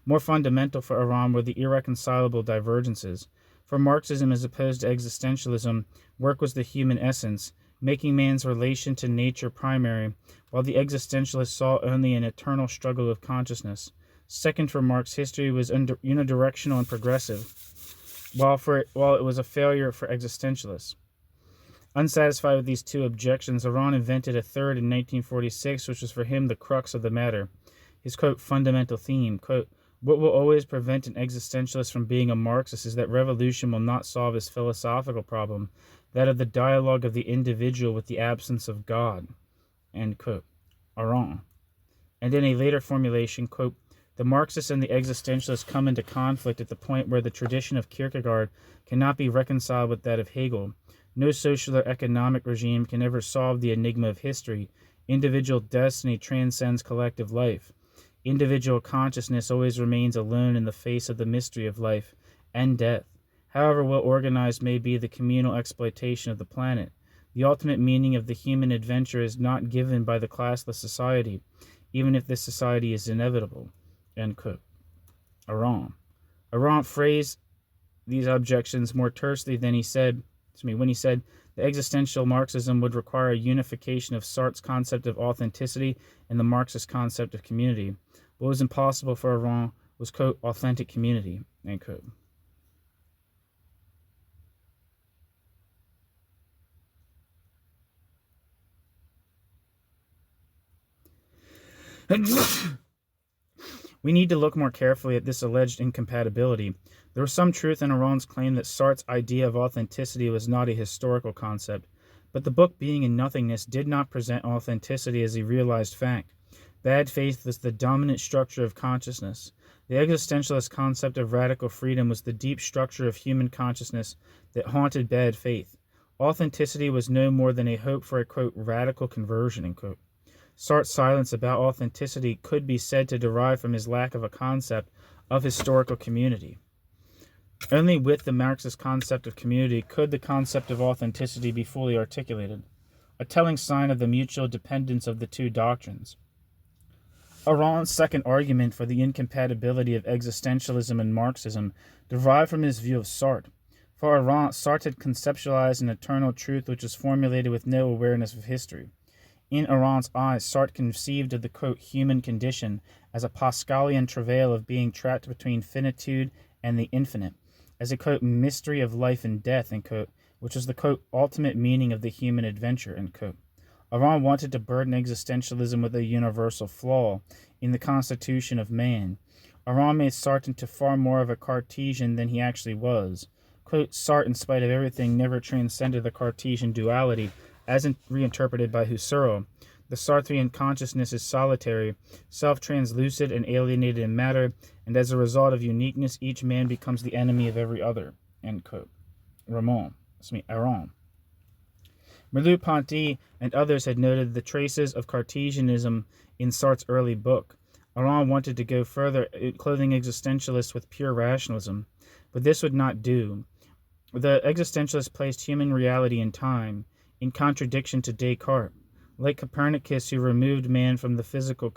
More fundamental for Iran were the irreconcilable divergences. For Marxism, as opposed to existentialism, work was the human essence, making man's relation to nature primary, while the existentialists saw only an eternal struggle of consciousness. Second, for Marx, history was unidirectional and progressive, while it was a failure for existentialists. Unsatisfied with these two objections, Iran invented a third in 1946, which was for him the crux of the matter. His, quote, fundamental theme, quote, what will always prevent an existentialist from being a Marxist is that revolution will not solve his philosophical problem, that of the dialogue of the individual with the absence of God, end quote. Iran. And in a later formulation, quote, the Marxists and the existentialists come into conflict at the point where the tradition of Kierkegaard cannot be reconciled with that of Hegel. No social or economic regime can ever solve the enigma of history. Individual destiny transcends collective life. Individual consciousness always remains alone in the face of the mystery of life and death. However well organized may be the communal exploitation of the planet, the ultimate meaning of the human adventure is not given by the classless society, even if this society is inevitable. End quote. Iran phrased these objections more tersely than when he said the existential Marxism would require a unification of Sartre's concept of authenticity and the Marxist concept of community. What was impossible for Iran was, quote, authentic community, end quote. We need to look more carefully at this alleged incompatibility. There was some truth in Iran's claim that Sartre's idea of authenticity was not a historical concept, but the book Being in Nothingness did not present authenticity as a realized fact. Bad faith was the dominant structure of consciousness. The existentialist concept of radical freedom was the deep structure of human consciousness that haunted bad faith. Authenticity was no more than a hope for a, quote, radical conversion, end quote. Sartre's silence about authenticity could be said to derive from his lack of a concept of historical community. Only with the Marxist concept of community could the concept of authenticity be fully articulated, a telling sign of the mutual dependence of the two doctrines. Iran's second argument for the incompatibility of existentialism and Marxism derived from his view of Sartre. For Iran, Sartre had conceptualized an eternal truth which was formulated with no awareness of history. In Iran's eyes, Sartre conceived of the, quote, human condition as a Pascalian travail of being trapped between finitude and the infinite, as a, quote, mystery of life and death, end quote, which was the, quote, ultimate meaning of the human adventure, end quote. Iran wanted to burden existentialism with a universal flaw in the constitution of man. Iran made Sartre into far more of a Cartesian than he actually was. Quote, Sartre, in spite of everything, never transcended the Cartesian duality, as reinterpreted by Husserl. The Sartrean consciousness is solitary, self-translucid and alienated in matter, and as a result of uniqueness, each man becomes the enemy of every other, end quote. Iran. Merleau-Ponty and others had noted the traces of Cartesianism in Sartre's early book. Aron wanted to go further, clothing existentialists with pure rationalism, but this would not do. The existentialists placed human reality in time, in contradiction to Descartes. Like Copernicus, who removed man from the physical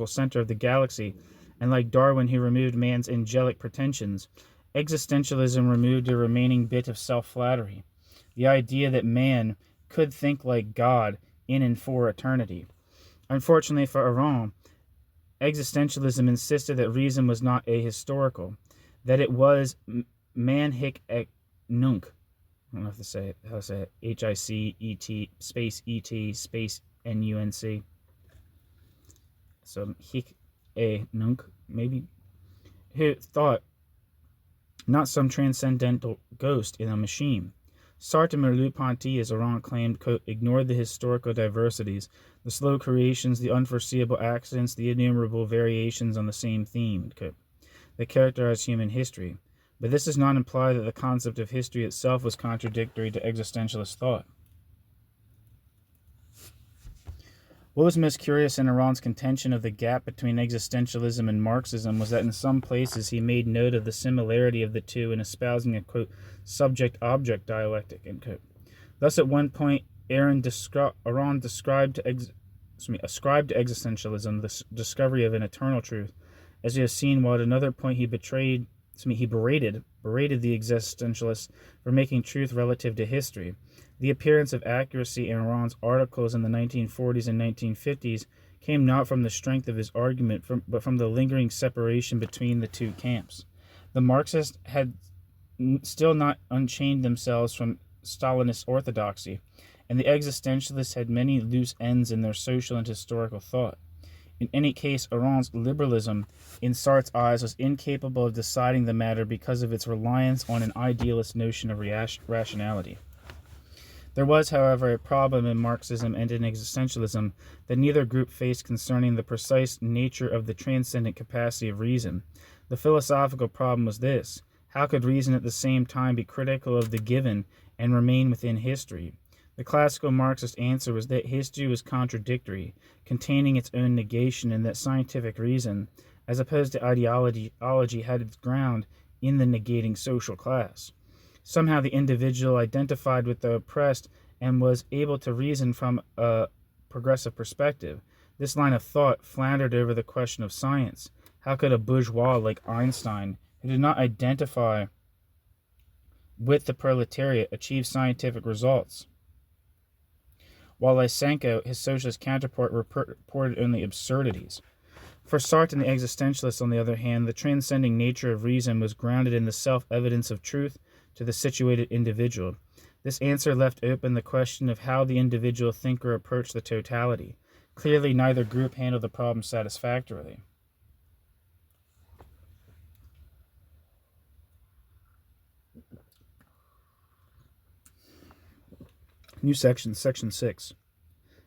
center of the galaxy, and like Darwin, who removed man's angelic pretensions, existentialism removed a remaining bit of self-flattery, the idea that man could think like God in and for eternity. Unfortunately for Aron, existentialism insisted that reason was not ahistorical, that it was man hic et nunc. I don't know how to say it. H-I-C-E-T space E-T space N-U-N-C. So hic et nunc, maybe. Who thought, not some transcendental ghost in a machine. Sartre and Merleau-Ponty, as Aron claimed, quote, ignored the historical diversities, the slow creations, the unforeseeable accidents, the innumerable variations on the same theme, quote, that characterize human history. But this does not imply that the concept of history itself was contradictory to existentialist thought. What was most curious in Aron's contention of the gap between existentialism and Marxism was that in some places he made note of the similarity of the two in espousing a, quote, subject-object dialectic, end quote. Thus, at one point, Aron ascribed to existentialism the discovery of an eternal truth, as we have seen, while at another point he berated the existentialists for making truth relative to history. The appearance of accuracy in Aron's articles in the 1940s and 1950s came not from the strength of his argument, but from the lingering separation between the two camps. The Marxists had still not unchained themselves from Stalinist orthodoxy, and the existentialists had many loose ends in their social and historical thought. In any case, Aron's liberalism, in Sartre's eyes, was incapable of deciding the matter because of its reliance on an idealist notion of rationality. There was, however, a problem in Marxism and in existentialism that neither group faced concerning the precise nature of the transcendent capacity of reason. The philosophical problem was this: how could reason at the same time be critical of the given and remain within history? The classical Marxist answer was that history was contradictory, containing its own negation, and that scientific reason, as opposed to ideology, had its ground in the negating social class. Somehow the individual identified with the oppressed and was able to reason from a progressive perspective. This line of thought floundered over the question of science. How could a bourgeois like Einstein, who did not identify with the proletariat, achieve scientific results? While Lysenko, his socialist counterpart, reported only absurdities. For Sartre and the existentialists, on the other hand, the transcending nature of reason was grounded in the self-evidence of truth to the situated individual. This answer left open the question of how the individual thinker approached the totality. Clearly, neither group handled the problem satisfactorily. New section, section 6.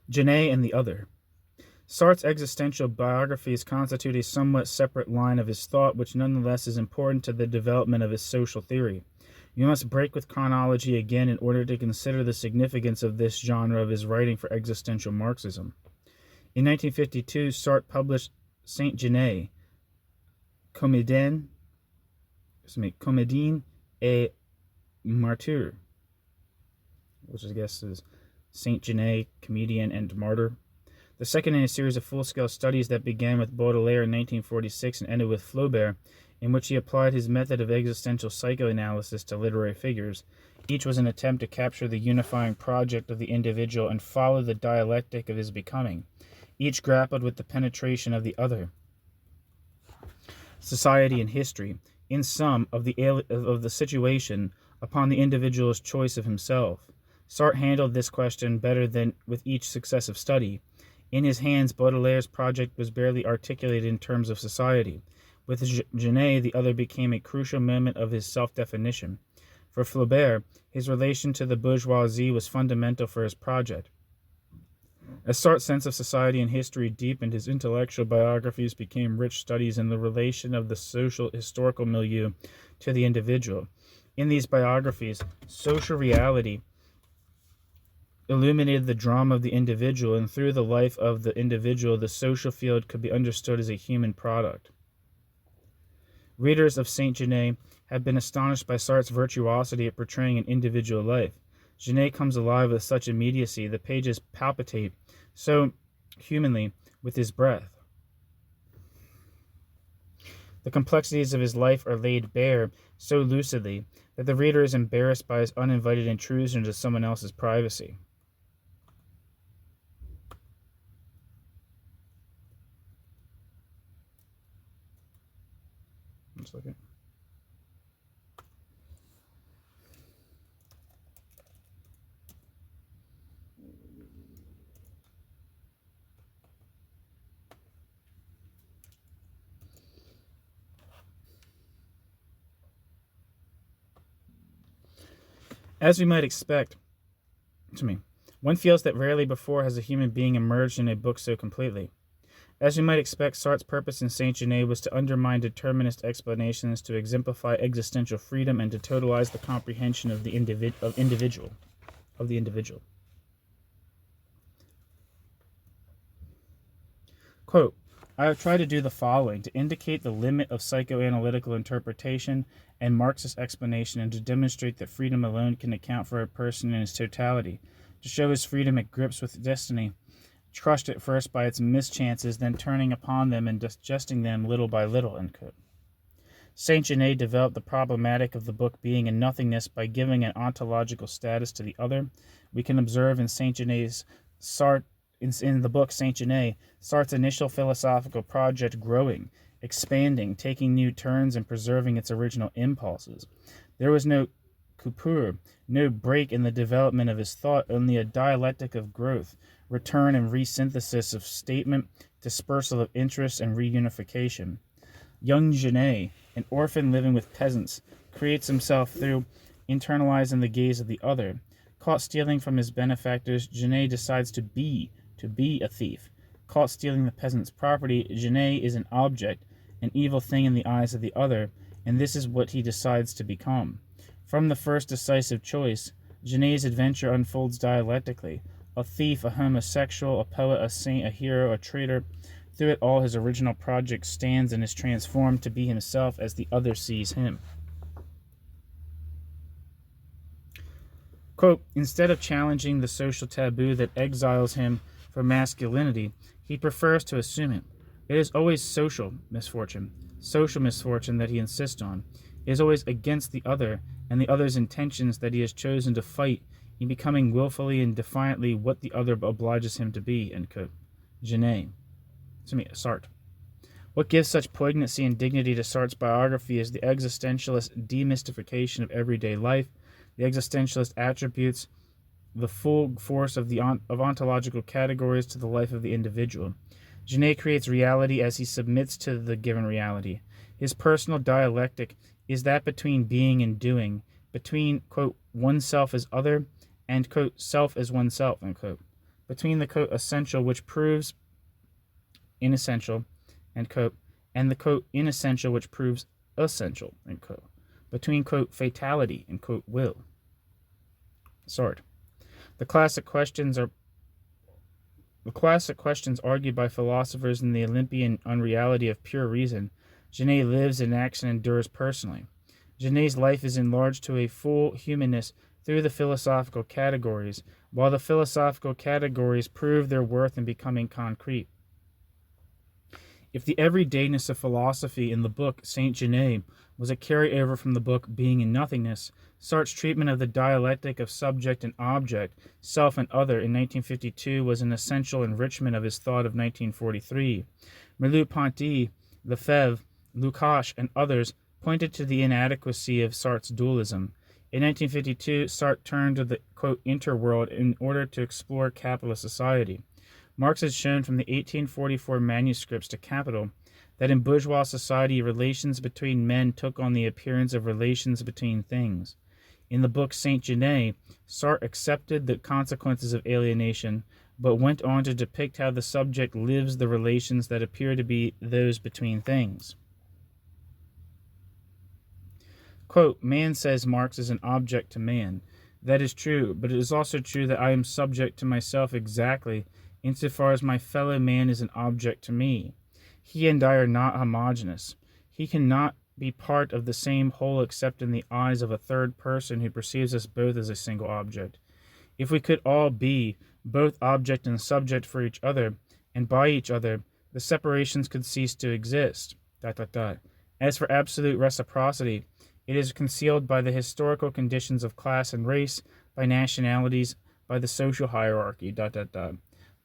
Genet and the other. Sartre's existential biographies constitute a somewhat separate line of his thought, which nonetheless is important to the development of his social theory. You must break with chronology again in order to consider the significance of this genre of his writing for existential Marxism. In 1952, Sartre published Saint Genet, Comédien et Martyr, which I guess is Saint Genet, Comedian and Martyr. The second in a series of full-scale studies that began with Baudelaire in 1946 and ended with Flaubert, in which he applied his method of existential psychoanalysis to literary figures. Each was an attempt to capture the unifying project of the individual and follow the dialectic of his becoming. Each grappled with the penetration of the other, society and history, in sum, of the situation upon the individual's choice of himself. Sartre handled this question better than with each successive study. In his hands, Baudelaire's project was barely articulated in terms of society. With Genet, the other became a crucial moment of his self-definition. For Flaubert, his relation to the bourgeoisie was fundamental for his project. As Sartre's sense of society and history deepened, his intellectual biographies became rich studies in the relation of the social historical milieu to the individual. In these biographies, social reality illuminated the drama of the individual, and through the life of the individual, the social field could be understood as a human product. Readers of Saint Genet have been astonished by Sartre's virtuosity at portraying an individual life. Genet comes alive with such immediacy, the pages palpitate so humanly with his breath. The complexities of his life are laid bare so lucidly that the reader is embarrassed by his uninvited intrusion into someone else's privacy. One second. As we might expect, one feels that rarely before has a human being emerged in a book so completely. As we might expect, Sartre's purpose in Saint Genet was to undermine determinist explanations, to exemplify existential freedom, and to totalize the comprehension of the individual. Quote, I have tried to do the following: to indicate the limit of psychoanalytical interpretation and Marxist explanation, and to demonstrate that freedom alone can account for a person in his totality, to show his freedom at grips with destiny, crushed at first by its mischances, then turning upon them and digesting them little by little. End quote. Saint Genet developed the problematic of the book being in nothingness by giving an ontological status to the other. We can observe in Saint Genet's in the book Saint Genet, Sartre's initial philosophical project growing, expanding, taking new turns, and preserving its original impulses. There was no coupure, no break in the development of his thought, only a dialectic of growth, return and resynthesis of statement, dispersal of interest, and reunification. Young Genet, an orphan living with peasants, creates himself through internalizing the gaze of the other. Caught stealing from his benefactors, Genet decides to be a thief. Caught stealing the peasant's property, Genet is an object, an evil thing in the eyes of the other, and this is what he decides to become. From the first decisive choice, Genet's adventure unfolds dialectically. A thief, a homosexual, a poet, a saint, a hero, a traitor. Through it all, his original project stands and is transformed to be himself as the other sees him. Quote, instead of challenging the social taboo that exiles him from masculinity, he prefers to assume it. It is always social misfortune that he insists on. It is always against the other and the other's intentions that he has chosen to fight in becoming willfully and defiantly what the other obliges him to be. End quote. Sartre. What gives such poignancy and dignity to Sartre's biography is the existentialist demystification of everyday life. The existentialist attributes the full force of ontological categories to the life of the individual. Genet creates reality as he submits to the given reality. His personal dialectic is that between being and doing, between, quote, oneself as other and, quote, self as oneself, end quote. Between the, quote, essential which proves inessential, end quote, and the, quote, inessential which proves essential, end quote. Between, quote, fatality and, quote, will. Sartre. The classic questions argued by philosophers in the Olympian unreality of pure reason, Genet lives and acts and endures personally. Genet's life is enlarged to a full humanness through the philosophical categories, while the philosophical categories prove their worth in becoming concrete. If the everydayness of philosophy in the book Saint Genet was a carryover from the book Being in Nothingness, Sartre's treatment of the dialectic of subject and object, self and other in 1952 was an essential enrichment of his thought of 1943. Merleau-Ponty, Lefebvre, Lukacs, and others pointed to the inadequacy of Sartre's dualism. In 1952, Sartre turned to the, quote, interworld in order to explore capitalist society. Marx had shown from the 1844 manuscripts to Capital that in bourgeois society relations between men took on the appearance of relations between things. In the book Saint Genet, Sartre accepted the consequences of alienation, but went on to depict how the subject lives the relations that appear to be those between things. Quote, man, says Marx, is an object to man. That is true, but it is also true that I am subject to myself exactly insofar as my fellow man is an object to me. He and I are not homogeneous. He cannot be part of the same whole except in the eyes of a third person who perceives us both as a single object. If we could all be both object and subject for each other, and by each other, the separations could cease to exist. ... As for absolute reciprocity, it is concealed by the historical conditions of class and race, by nationalities, by the social hierarchy. ...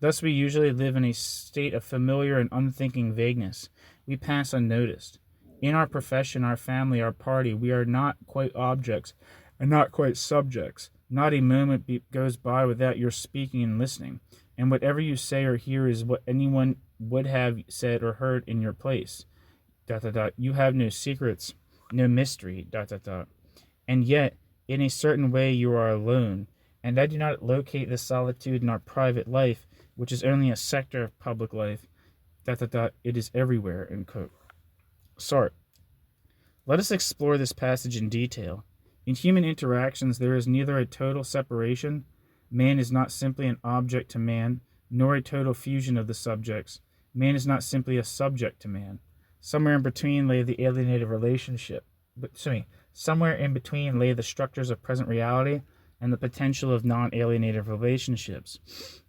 Thus we usually live in a state of familiar and unthinking vagueness. We pass unnoticed. In our profession, our family, our party, we are not quite objects and not quite subjects. Not a moment goes by without your speaking and listening, and whatever you say or hear is what anyone would have said or heard in your place. ... You have no secrets, no mystery. ... And yet, in a certain way, you are alone, and I do not locate this solitude in our private life, which is only a sector of public life. ... It is everywhere. Sartre. Let us explore this passage in detail. In human interactions, there is neither a total separation, man is not simply an object to man, nor a total fusion of the subjects. Man is not simply a subject to man. Somewhere in between lay the alienated relationship. Somewhere in between lay the structures of present reality and the potential of non-alienated relationships.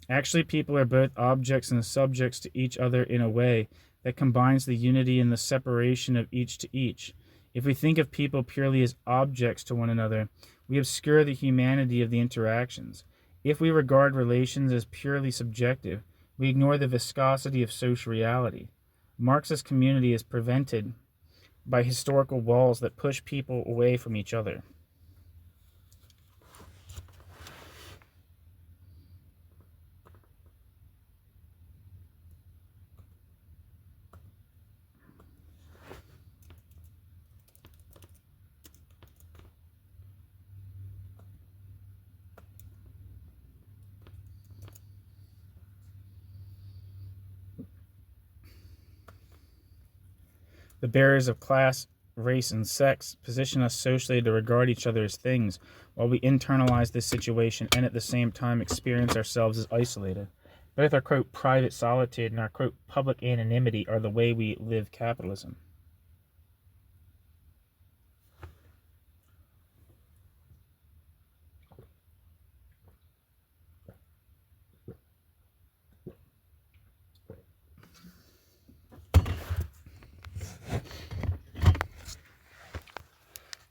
Actually, people are both objects and subjects to each other in a way that combines the unity and the separation of each to each. If we think of people purely as objects to one another, we obscure the humanity of the interactions. If we regard relations as purely subjective, we ignore the viscosity of social reality. Marxist community is prevented by historical walls that push people away from each other. The barriers of class, race, and sex position us socially to regard each other as things, while we internalize this situation and at the same time experience ourselves as isolated. Both our, quote, private solitude and our, quote, public anonymity are the way we live capitalism.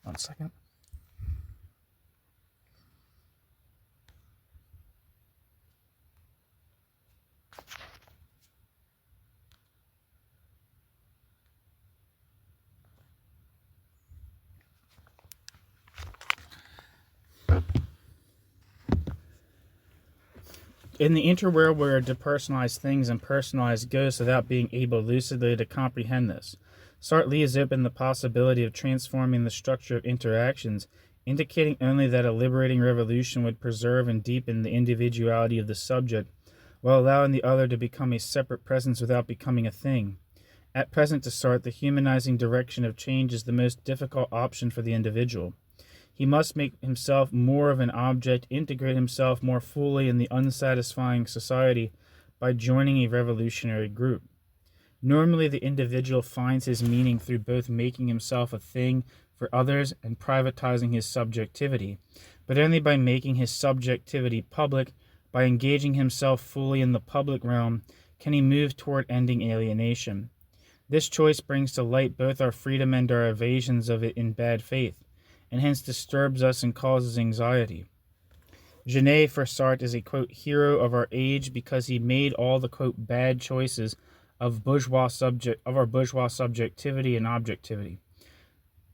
One second. In the interworld, we are depersonalized things and personalized ghosts without being able lucidly to comprehend this. Sartre leaves open the possibility of transforming the structure of interactions, indicating only that a liberating revolution would preserve and deepen the individuality of the subject, while allowing the other to become a separate presence without becoming a thing. At present, to Sartre, the humanizing direction of change is the most difficult option for the individual. He must make himself more of an object, integrate himself more fully in the unsatisfying society by joining a revolutionary group. Normally, the individual finds his meaning through both making himself a thing for others and privatizing his subjectivity, but only by making his subjectivity public, by engaging himself fully in the public realm, can he move toward ending alienation. This choice brings to light both our freedom and our evasions of it in bad faith, and hence disturbs us and causes anxiety. Genet, for Sartre, is a, quote, hero of our age because he made all the, quote, bad choices of our bourgeois subjectivity and objectivity.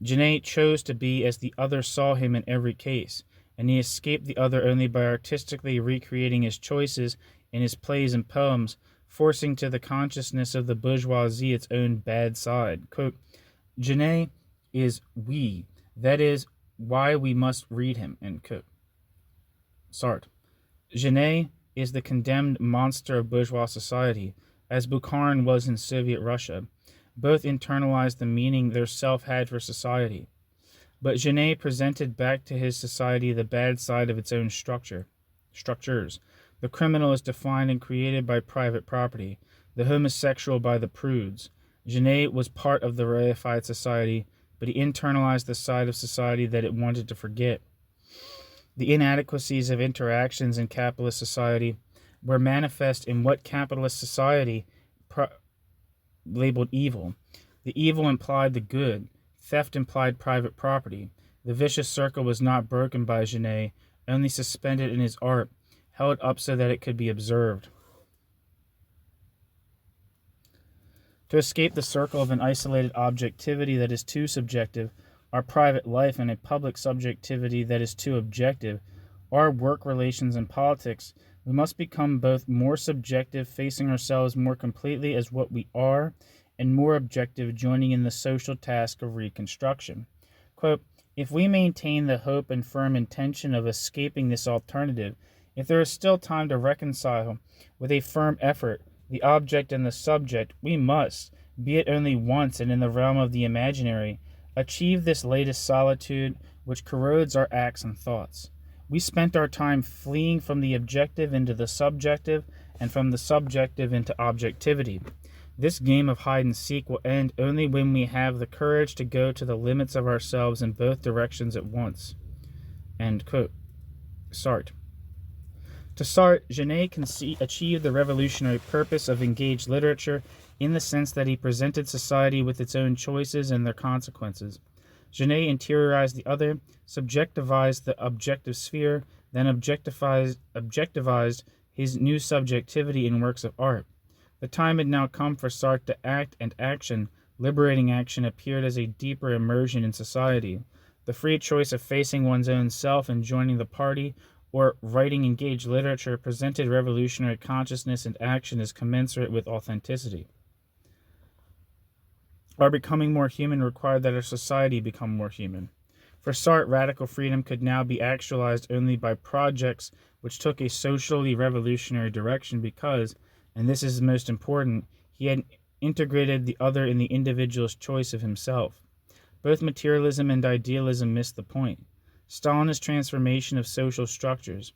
Genet chose to be as the other saw him in every case, and he escaped the other only by artistically recreating his choices in his plays and poems, forcing to the consciousness of the bourgeoisie its own bad side. Quote, Genet is we, that is why we must read him, end quote. Sartre. Genet is the condemned monster of bourgeois society, as Bukharin was in Soviet Russia. Both internalized the meaning their self had for society. But Genet presented back to his society the bad side of its own structures. The criminal is defined and created by private property, the homosexual by the prudes. Genet was part of the reified society, but he internalized the side of society that it wanted to forget. The inadequacies of interactions in capitalist society were manifest in what capitalist society labeled evil. The evil implied the good. Theft implied private property. The vicious circle was not broken by Genet, only suspended in his art, held up so that it could be observed. To escape the circle of an isolated objectivity that is too subjective, our private life, and a public subjectivity that is too objective, our work relations and politics, we must become both more subjective, facing ourselves more completely as what we are, and more objective, joining in the social task of reconstruction. Quote, if we maintain the hope and firm intention of escaping this alternative, if there is still time to reconcile with a firm effort the object and the subject, we must, be it only once and in the realm of the imaginary, achieve this latest solitude which corrodes our acts and thoughts. We spent our time fleeing from the objective into the subjective, and from the subjective into objectivity. This game of hide and seek will end only when we have the courage to go to the limits of ourselves in both directions at once. End quote. Sartre. To Sartre, Genet achieved the revolutionary purpose of engaged literature in the sense that he presented society with its own choices and their consequences. Genet interiorized the other, subjectivized the objective sphere, then objectivized his new subjectivity in works of art. The time had now come for Sartre to act, and action, liberating action, appeared as a deeper immersion in society. The free choice of facing one's own self and joining the party, or writing engaged literature, presented revolutionary consciousness and action as commensurate with authenticity. Our becoming more human required that our society become more human. For Sartre, radical freedom could now be actualized only by projects which took a socially revolutionary direction because, and this is most important, he had integrated the other in the individual's choice of himself. Both materialism and idealism missed the point. Stalinist transformation of social structures.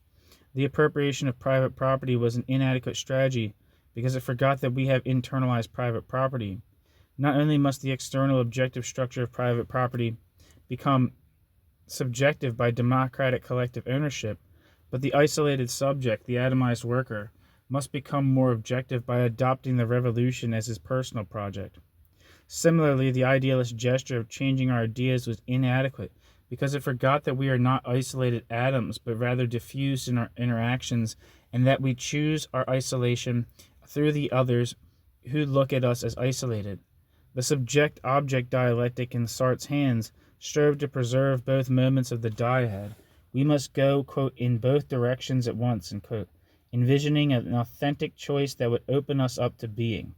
The appropriation of private property was an inadequate strategy because it forgot that we have internalized private property. Not only must the external objective structure of private property become subjective by democratic collective ownership, but the isolated subject, the atomized worker, must become more objective by adopting the revolution as his personal project. Similarly, the idealist gesture of changing our ideas was inadequate because it forgot that we are not isolated atoms, but rather diffused in our interactions, and that we choose our isolation through the others who look at us as isolated. The subject-object dialectic in Sartre's hands strove to preserve both moments of the dyad. We must go, quote, in both directions at once, end quote, envisioning an authentic choice that would open us up to being.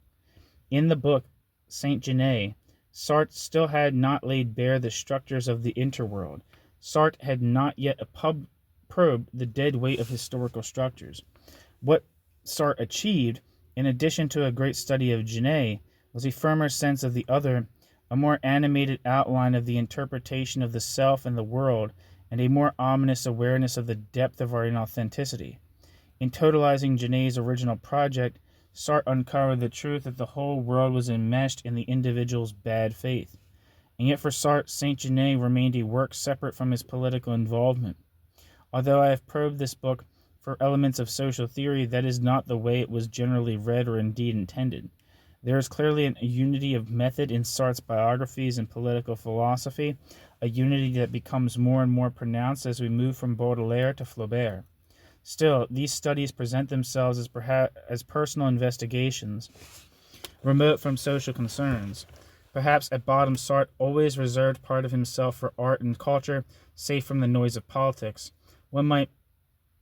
In the book, Saint Genet, Sartre still had not laid bare the structures of the interworld. Sartre had not yet probed the dead weight of historical structures. What Sartre achieved, in addition to a great study of Genet, was a firmer sense of the other, a more animated outline of the interpretation of the self and the world, and a more ominous awareness of the depth of our inauthenticity. In totalizing Genet's original project, Sartre uncovered the truth that the whole world was enmeshed in the individual's bad faith. And yet for Sartre, Saint Genet remained a work separate from his political involvement. Although I have probed this book for elements of social theory, that is not the way it was generally read or indeed intended. There is clearly a unity of method in Sartre's biographies and political philosophy, a unity that becomes more and more pronounced as we move from Baudelaire to Flaubert. Still, these studies present themselves as personal investigations, remote from social concerns. Perhaps at bottom Sartre always reserved part of himself for art and culture, safe from the noise of politics. One might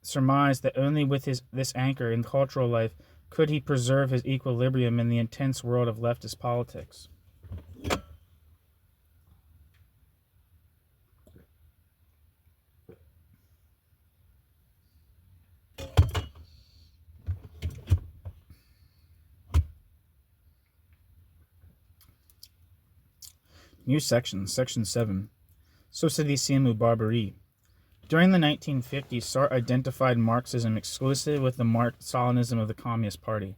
surmise that only with this anchor in cultural life could he preserve his equilibrium in the intense world of leftist politics. New section, Section 7. Socialisme ou Barbarie. During the 1950s, Sartre identified Marxism exclusively with the Stalinism of the Communist Party.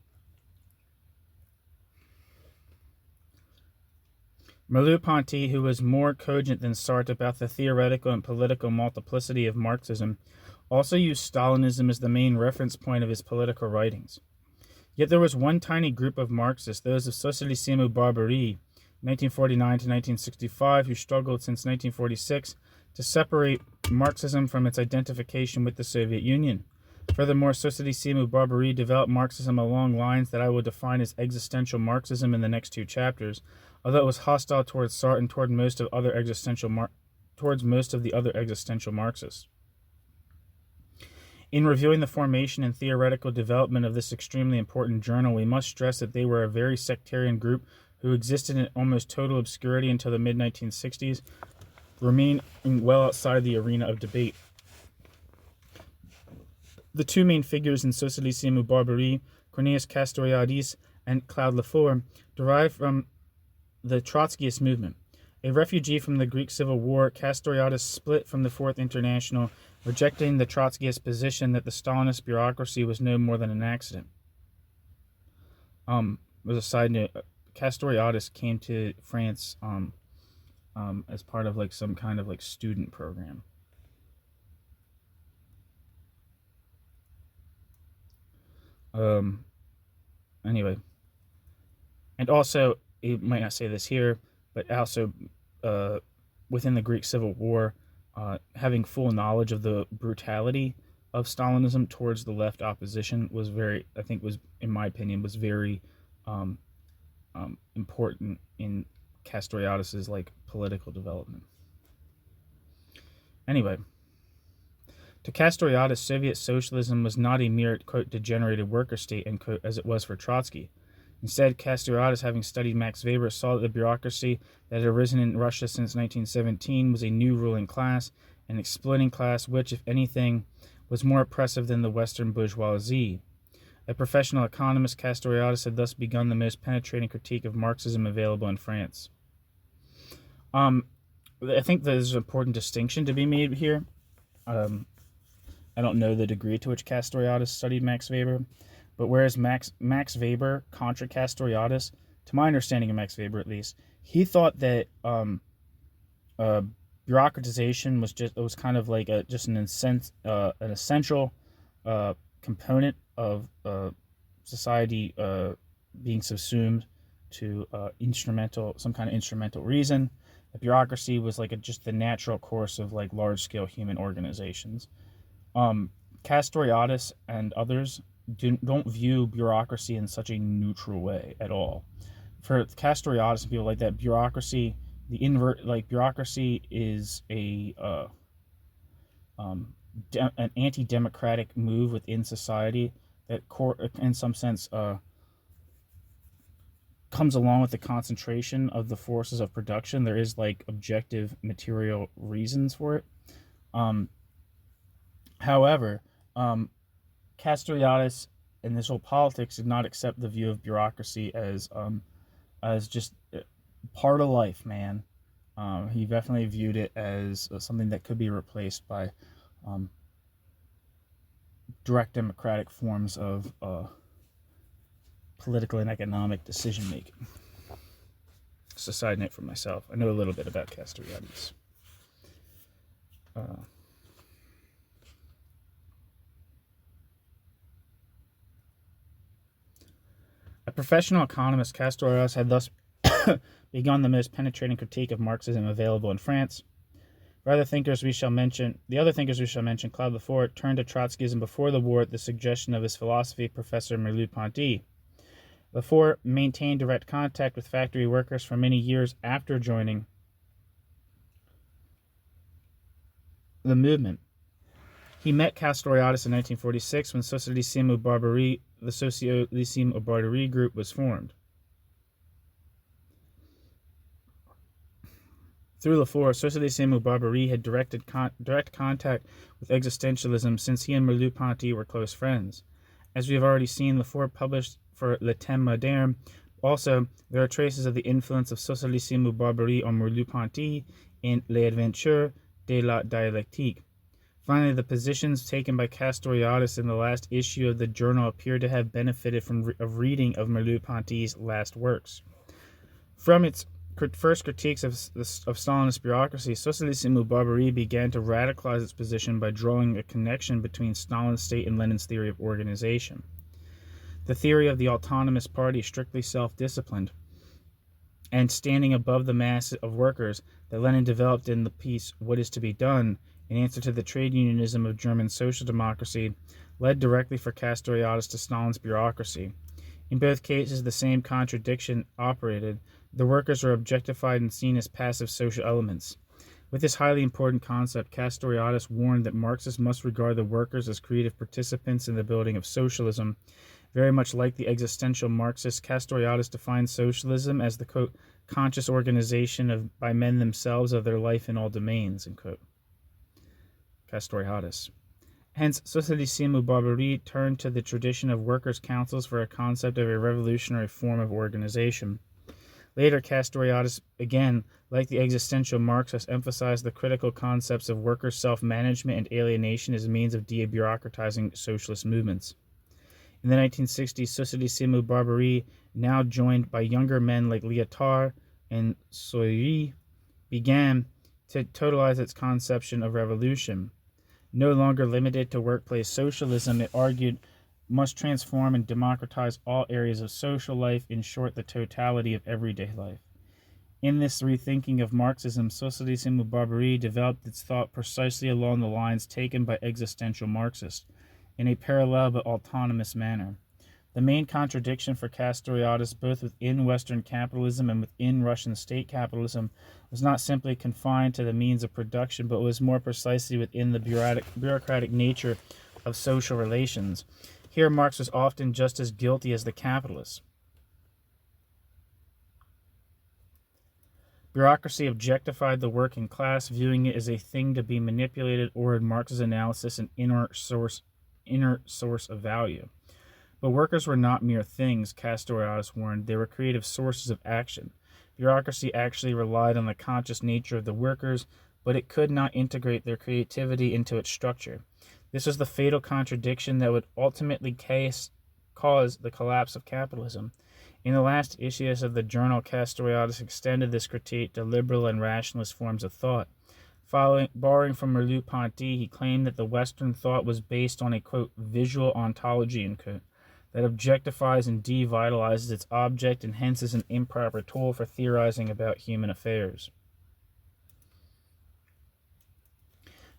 Merleau-Ponty, who was more cogent than Sartre about the theoretical and political multiplicity of Marxism, also used Stalinism as the main reference point of his political writings. Yet there was one tiny group of Marxists, those of Socialisme ou Barbarie, 1949 to 1965, who struggled since 1946 to separate Marxism from its identification with the Soviet Union. Furthermore, Socialisme ou Barbarie developed Marxism along lines that I will define as existential Marxism in the next two chapters, although it was hostile towards Sartre and towards most of the other existential Marxists. In reviewing the formation and theoretical development of this extremely important journal, we must stress that they were a very sectarian group who existed in almost total obscurity until the mid-1960s, remaining well outside the arena of debate. The two main figures in Socialisme ou Barbarie, Cornelius Castoriadis and Claude Lefort, derived from the Trotskyist movement. A refugee from the Greek Civil War, Castoriadis split from the Fourth International, rejecting the Trotskyist position that the Stalinist bureaucracy was no more than an accident. As a side note, Castoriadis came to France as part of like some kind of like student program. Anyway, and also, you might not say this here, but also within the Greek Civil War, having full knowledge of the brutality of Stalinism towards the left opposition was very, I think was, in my opinion, was very important in Castoriadis's like political development. Anyway, to Castoriadis, Soviet socialism was not a mere, quote, degenerated worker state, end quote, as it was for Trotsky. Instead, Castoriadis, having studied Max Weber, saw that the bureaucracy that had arisen in Russia since 1917 was a new ruling class, an exploiting class which, if anything, was more oppressive than the Western bourgeoisie. A professional economist, Castoriadis had thus begun the most penetrating critique of Marxism available in France. I think there's an important distinction to be made here. I don't know the degree to which Castoriadis studied Max Weber, but whereas Max Weber contra Castoriadis, to my understanding of Max Weber at least, he thought that bureaucratization was kind of like just an essential component of society being subsumed to some kind of instrumental reason. The bureaucracy was like just the natural course of like large-scale human organizations. Castoriadis and others don't view bureaucracy in such a neutral way at all. For Castoriadis and people like that, bureaucracy is an anti-democratic move within society that, in some sense, comes along with the concentration of the forces of production. There is like objective material reasons for it. However, Castoriadis and this whole politics did not accept the view of bureaucracy as just part of life, man. He definitely viewed it as something that could be replaced by direct democratic forms of political and economic decision making. Just a side note for myself. I know a little bit about Castoriadis. A professional economist, Castoriadis had thus begun the most penetrating critique of Marxism available in France. The other thinkers we shall mention, Claude Lefort, turned to Trotskyism before the war at the suggestion of his philosophy professor Merleau-Ponty. Lefort maintained direct contact with factory workers for many years after joining the movement. He met Castoriadis in 1946 when Socialisme ou Barbarie, the Socialisme ou Barbarie group, was formed. Through Lefort, Socialisme ou Barbarie had direct contact with existentialism since he and Merleau-Ponty were close friends. As we have already seen, Lefort published for Le Temps Moderne Also, there are traces of the influence of Socialisme ou Barbarie on Merleau-Ponty in Les Aventures de la Dialectique. Finally, the positions taken by Castoriadis in the last issue of the journal appear to have benefited from a reading of Merleau-Ponty's last works. From its first critiques of Stalinist bureaucracy, Socialisme ou Barbarie began to radicalize its position by drawing a connection between Stalin's state and Lenin's theory of organization. The theory of the autonomous party, strictly self-disciplined, and standing above the mass of workers that Lenin developed in the piece What is to be Done, in answer to the trade unionism of German social democracy, led directly for Castoriadis to Stalin's bureaucracy. In both cases, the same contradiction operated. The workers are objectified and seen as passive social elements. With this highly important concept, Castoriadis warned that Marxists must regard the workers as creative participants in the building of socialism. Very much like the existential Marxists, Castoriadis defines socialism as the, quote, conscious organization by men themselves of their life in all domains, end quote. Castoriadis. Hence, Socialisme ou Barbarie turned to the tradition of workers' councils for a concept of a revolutionary form of organization. Later, Castoriadis, again, like the existential Marxists, emphasized the critical concepts of workers' self-management and alienation as a means of de-bureaucratizing socialist movements. In the 1960s, Socialisme ou Barbarie, now joined by younger men like Lyotard and Soyri, began to totalize its conception of revolution. No longer limited to workplace socialism, it argued must transform and democratize all areas of social life, in short, the totality of everyday life. In this rethinking of Marxism, Socialisme ou Barbarie developed its thought precisely along the lines taken by existential Marxists, in a parallel but autonomous manner. The main contradiction for Castoriadis, both within Western capitalism and within Russian state capitalism, was not simply confined to the means of production, but was more precisely within the bureaucratic nature of social relations. Here, Marx was often just as guilty as the capitalists. Bureaucracy objectified the working class, viewing it as a thing to be manipulated, or in Marx's analysis, an inner source of value. But workers were not mere things, Castoriadis warned. They were creative sources of action. Bureaucracy actually relied on the conscious nature of the workers, but it could not integrate their creativity into its structure. This was the fatal contradiction that would ultimately cause the collapse of capitalism. In the last issues of the journal, Castoriadis extended this critique to liberal and rationalist forms of thought. Borrowing from Merleau-Ponty, he claimed that the Western thought was based on a, quote, visual ontology, end quote, that objectifies and devitalizes its object and hence is an improper tool for theorizing about human affairs.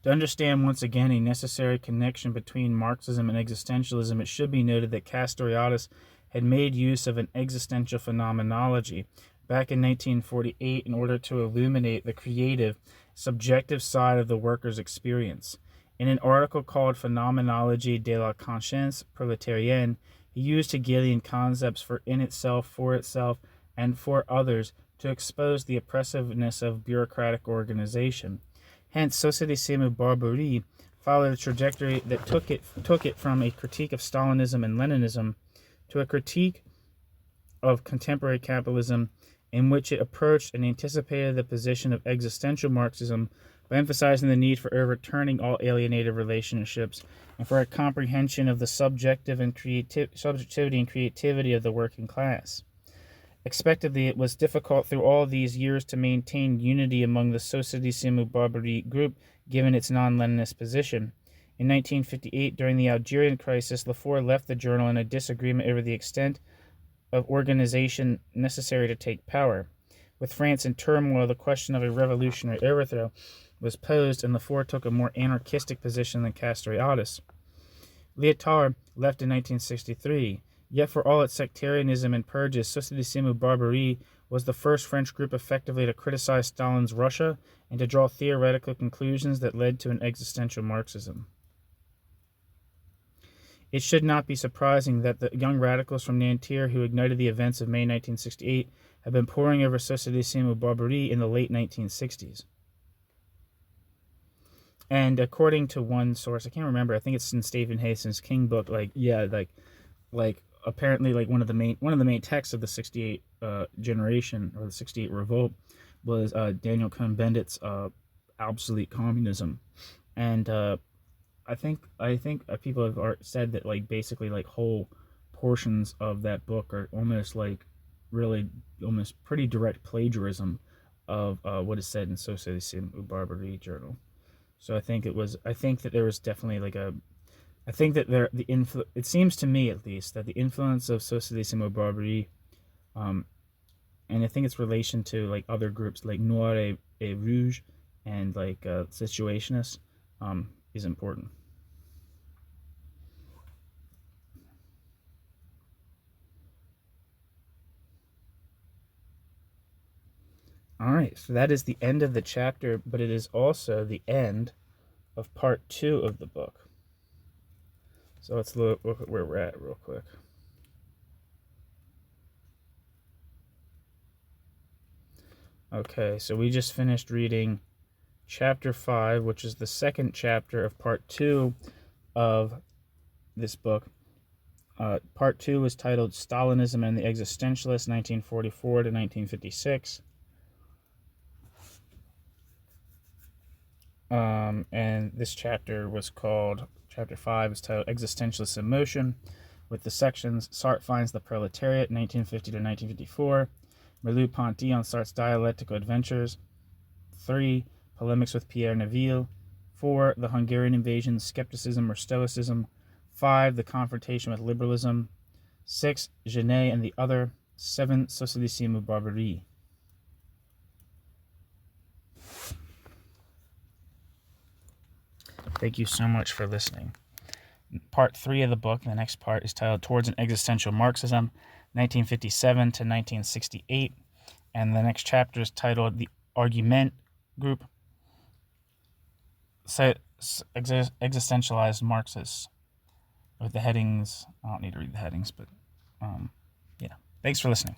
To understand once again a necessary connection between Marxism and existentialism, it should be noted that Castoriadis had made use of an existential phenomenology back in 1948 in order to illuminate the creative, subjective side of the worker's experience. In an article called Phenomenologie de la conscience prolétarienne, he used Hegelian concepts for in itself, for itself, and for others to expose the oppressiveness of bureaucratic organization. Hence, Socialisme ou Barbarie followed a trajectory that took it from a critique of Stalinism and Leninism to a critique of contemporary capitalism, in which it approached and anticipated the position of existential Marxism by emphasizing the need for overturning all alienated relationships and for a comprehension of the subjectivity and creativity of the working class. Expectedly, it was difficult through all these years to maintain unity among the Socialisme ou Barbarie group, given its non-Leninist position. In 1958, during the Algerian crisis, Lefort left the journal in a disagreement over the extent of organization necessary to take power. With France in turmoil, the question of a revolutionary overthrow was posed, and Lefort took a more anarchistic position than Castoriadis. Lyotard left in 1963. Yet for all its sectarianism and purges, Socialisme ou Barbarie was the first French group effectively to criticize Stalin's Russia and to draw theoretical conclusions that led to an existential Marxism. It should not be surprising that the young radicals from Nanterre who ignited the events of May 1968 have been poring over Socialisme ou Barbarie in the late 1960s. And according to one source, I can't remember, I think it's in Stephen Hastings' King book, apparently like one of the main texts of the 68 generation, or the 68 revolt, was Daniel Cohn-Bendit's Obsolete Communism. And I think people have said that like basically like whole portions of that book are almost like really almost pretty direct plagiarism of what is said in Socialism ou Barbarie journal. So I think that there was definitely like I think that it seems to me at least that the influence of Socialism ou Barbarie, and I think its relation to like other groups like Noir et Rouge and like Situationists, is important. All right, so that is the end of the chapter, but it is also the end of part 2 of the book. So let's look at where we're at real quick. Okay, so we just finished reading chapter 5, which is the second chapter of part 2 of this book. Part 2 was titled Stalinism and the Existentialists, 1944 to 1956. And this chapter was called, chapter 5 is titled Existentialists in Motion, with the sections Sartre finds the proletariat, 1950 to 1954, Merleau-Ponty on Sartre's dialectical adventures, 3. Polemics with Pierre Neville, 4. The Hungarian invasion, skepticism or stoicism, 5. The confrontation with liberalism, 6. Genet and the other, 7. Socialisme ou Barbarie. Thank you so much for listening. Part 3 of the book, the next part, is titled Towards an Existential Marxism, 1957 to 1968. And the next chapter is titled The Argument Group, Existentialized Marxists, with the headings. I don't need to read the headings, but yeah. Thanks for listening.